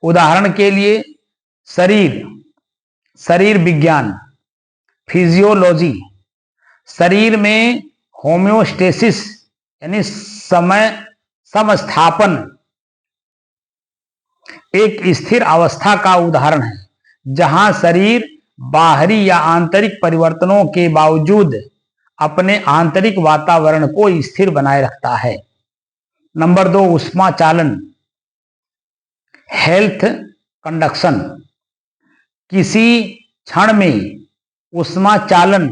उदाहरण के लिए शरीर विज्ञान, फिजियोलॉजी, शरीर में होम्योस्टेसिस यानी समय समस्थापन एक स्थिर अवस्था का उदाहरण है, जहां शरीर बाहरी या आंतरिक परिवर्तनों के बावजूद अपने आंतरिक वातावरण को स्थिर बनाए रखता है। नंबर 2, ऊष्मा चालन, हेल्थ कंडक्शन। किसी क्षण में ऊष्मा चालन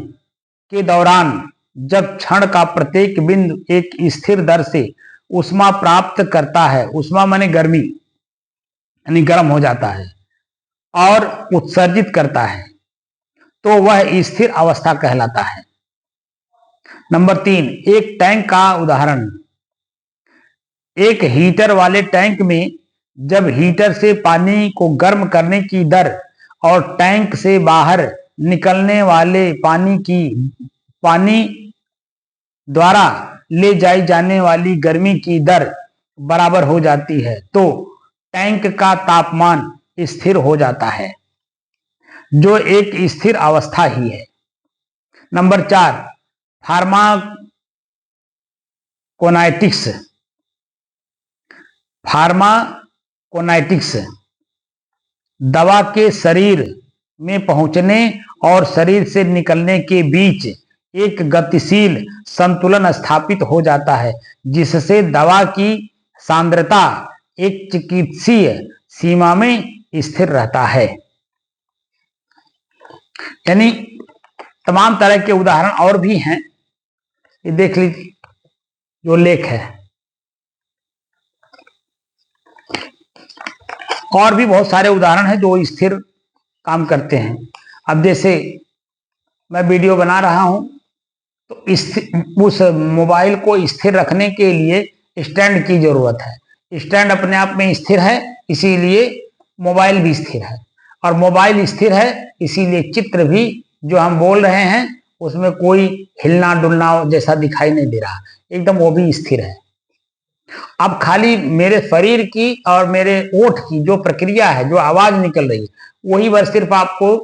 के दौरान जब क्षण का प्रत्येक बिंदु एक स्थिर दर से ऊष्मा प्राप्त करता है, ऊष्मा माने गर्मी यानी गर्म हो जाता है और उत्सर्जित करता है, तो वह स्थिर अवस्था कहलाता है। नंबर 3, एक टैंक का उदाहरण। एक हीटर वाले टैंक में जब हीटर से पानी को गर्म करने की दर और टैंक से बाहर निकलने वाले पानी द्वारा ले जाई जाने वाली गर्मी की दर बराबर हो जाती है, तो टैंक का तापमान स्थिर हो जाता है, जो एक स्थिर अवस्था ही है। नंबर 4, फार्माकोनाइटिक्स। दवा के शरीर में पहुंचने और शरीर से निकलने के बीच एक गतिशील संतुलन स्थापित हो जाता है, जिससे दवा की सांद्रता एक चिकित्सीय सीमा में स्थिर रहता है। यानी तमाम तरह के उदाहरण और भी हैं, ये देख लीजिए जो लेख है। और भी बहुत सारे उदाहरण हैं जो स्थिर काम करते हैं। अब जैसे मैं वीडियो बना रहा हूं, तो उस मोबाइल को स्थिर रखने के लिए स्टैंड की जरूरत है। स्टैंड अपने आप में स्थिर है, इसीलिए मोबाइल भी स्थिर है, और मोबाइल स्थिर है इसीलिए चित्र भी जो हम बोल रहे हैं उसमें कोई हिलना डुलना जैसा दिखाई नहीं दे रहा, एकदम वो भी स्थिर है। अब खाली मेरे शरीर की और मेरे ओठ की जो प्रक्रिया है, जो आवाज निकल रही है, वही बार सिर्फ आपको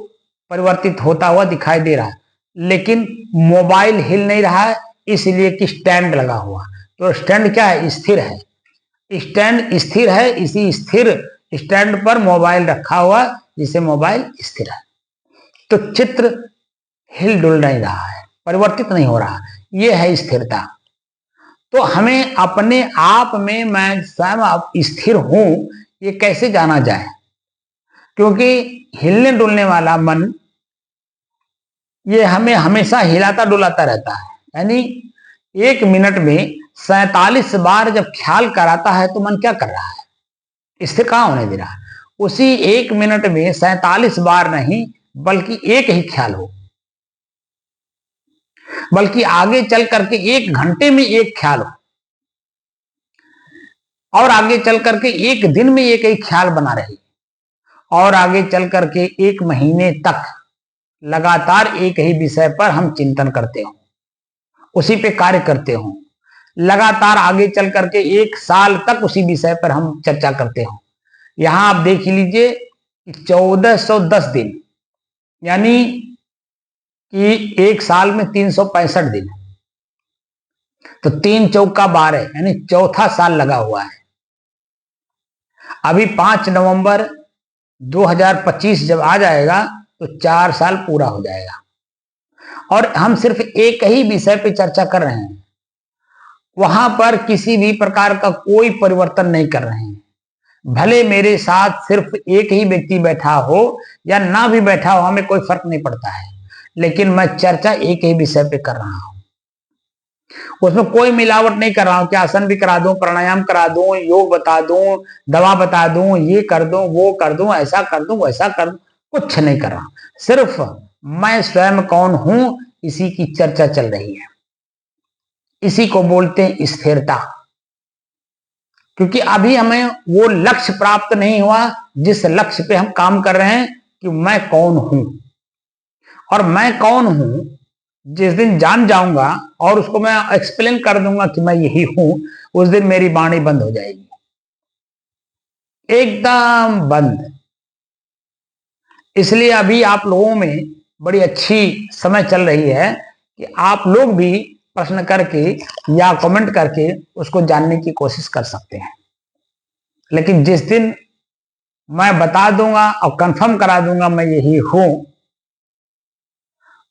परिवर्तित होता हुआ दिखाई दे रहा है, लेकिन मोबाइल हिल नहीं रहा है, इसलिए कि स्टैंड लगा हुआ। तो स्टैंड क्या है? स्थिर है। स्टैंड स्थिर है, इसी स्थिर स्टैंड पर मोबाइल रखा हुआ, जिसे मोबाइल स्थिर है। तो चित्र हिल डुल नहीं रहा है, परिवर्तित नहीं हो रहा, यह है स्थिरता। तो हमें अपने आप में मैं स्वयं स्थिर हूं, ये कैसे जाना जाए? क्योंकि हिलने डुलने वाला मन ये हमें हमेशा हिलाता डुलाता रहता है। यानी 1 मिनट में 47 बार जब ख्याल कराता है तो मन क्या कर रहा है? स्थिर कहां होने दे रहा है? उसी 1 मिनट में 47 बार नहीं, बल्कि एक ही ख्याल हो, बल्कि आगे चल करके 1 घंटे में एक ख्याल हो, और आगे चल करके 1 दिन में एक ही ख्याल बना रहे, और आगे चल करके 1 महीने तक लगातार एक ही विषय पर हम चिंतन करते हो, उसी पे कार्य करते हो, लगातार आगे चल करके 1 साल तक उसी विषय पर हम चर्चा करते हो। यहां आप देख लीजिए 1410 दिन, यानी कि 1 साल में 365 दिन, तो 3 चौका 12 यानी चौथा साल लगा हुआ है। अभी 5 नवंबर 2025 जब आ जाएगा तो 4 साल पूरा हो जाएगा, और हम सिर्फ एक ही विषय पे चर्चा कर रहे हैं, वहां पर किसी भी प्रकार का कोई परिवर्तन नहीं कर रहे हैं। भले मेरे साथ सिर्फ एक ही व्यक्ति बैठा हो या ना भी बैठा हो, हमें कोई फर्क नहीं पड़ता है, लेकिन मैं चर्चा एक ही विषय पे कर रहा हूं, उसमें कोई मिलावट नहीं कर रहा हूं कि आसन भी करा दूं, प्राणायाम करा दूं, योग बता दूं, दवा बता दूं, ये कर दूं, वो कर दूं, ऐसा कर दूं, वैसा कर दूं, कुछ नहीं कर रहा। सिर्फ मैं स्वयं कौन हूं, इसी की चर्चा चल रही है। इसी को बोलते हैं स्थिरता। क्योंकि अभी हमें वो लक्ष्य प्राप्त नहीं हुआ जिस लक्ष्य पे हम काम कर रहे हैं कि मैं कौन हूं। और मैं कौन हूं जिस दिन जान जाऊंगा और उसको मैं एक्सप्लेन कर दूंगा कि मैं यही हूं, उस दिन मेरी वाणी बंद हो जाएगी, एकदम बंद। इसलिए अभी आप लोगों में बड़ी अच्छी समय चल रही है कि आप लोग भी प्रश्न करके या कमेंट करके उसको जानने की कोशिश कर सकते हैं। लेकिन जिस दिन मैं बता दूंगा और कंफर्म करा दूंगा मैं यही हूं,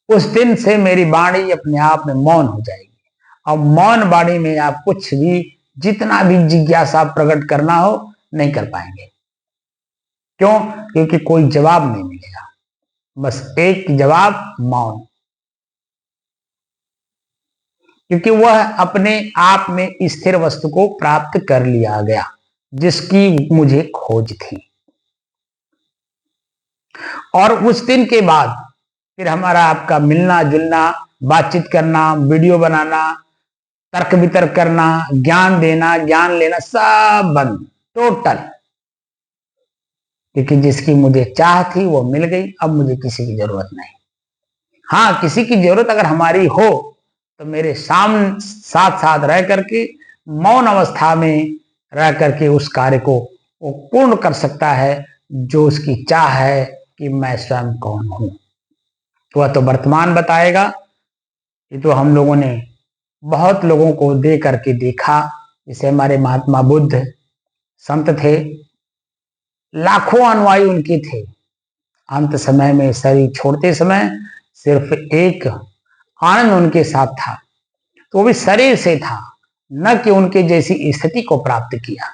उस दिन से मेरी वाणी अपने आप में मौन हो जाएगी। और मौन वाणी में आप कुछ भी, जितना भी जिज्ञासा प्रकट करना हो, नहीं कर पाएंगे। क्यों? क्योंकि कोई जवाब नहीं मिलेगा, बस एक जवाब, मौन। क्योंकि वह अपने आप में स्थिर वस्तु को प्राप्त कर लिया गया जिसकी मुझे खोज थी। और उस दिन के बाद फिर हमारा आपका मिलना जुलना, बातचीत करना, वीडियो बनाना, तर्क वितर्क करना, ज्ञान देना, ज्ञान लेना, सब बंद, टोटल। क्योंकि जिसकी मुझे चाह थी वो मिल गई, अब मुझे किसी की जरूरत नहीं। हाँ, किसी की जरूरत अगर हमारी हो तो मेरे सामने साथ साथ रह करके, मौन अवस्था में रह करके उस कार्य को वो पूर्ण कर सकता है जो उसकी चाह है कि मैं स्वयं कौन हूं। वह तो वर्तमान बताएगा। ये तो हम लोगों ने बहुत लोगों को दे करके देखा। जैसे हमारे महात्मा बुद्ध संत थे, लाखों अनुयायी उनके थे। अंत समय में शरीर छोड़ते समय सिर्फ एक आनंद उनके साथ था, तो वो भी शरीर से था, न कि उनके जैसी स्थिति को प्राप्त किया।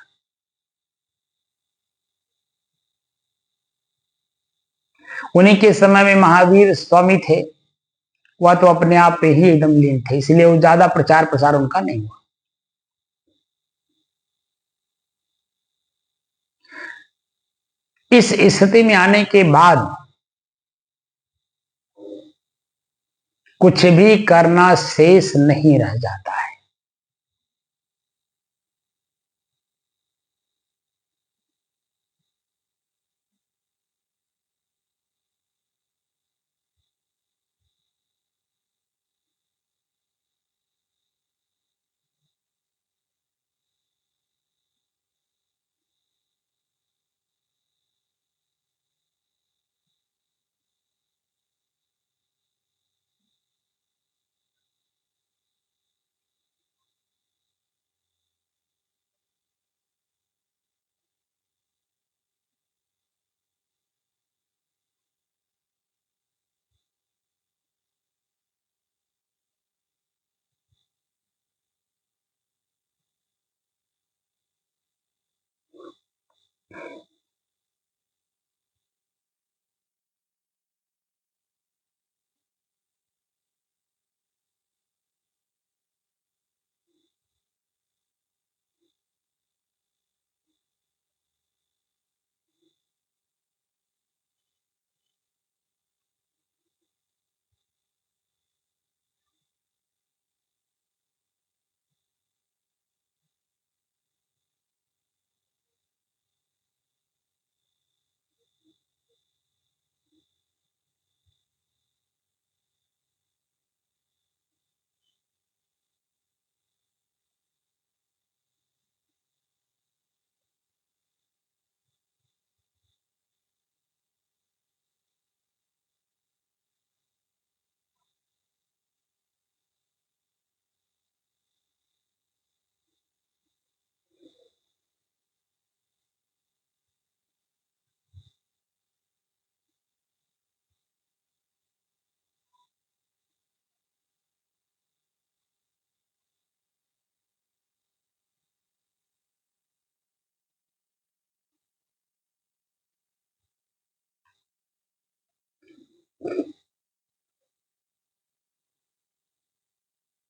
उन्हीं के समय में महावीर स्वामी थे, वह तो अपने आप पे ही एकदम लीन थे, इसलिए वो ज्यादा प्रचार प्रसार उनका नहीं हुआ। इस स्थिति में आने के बाद कुछ भी करना शेष नहीं रह जाता है।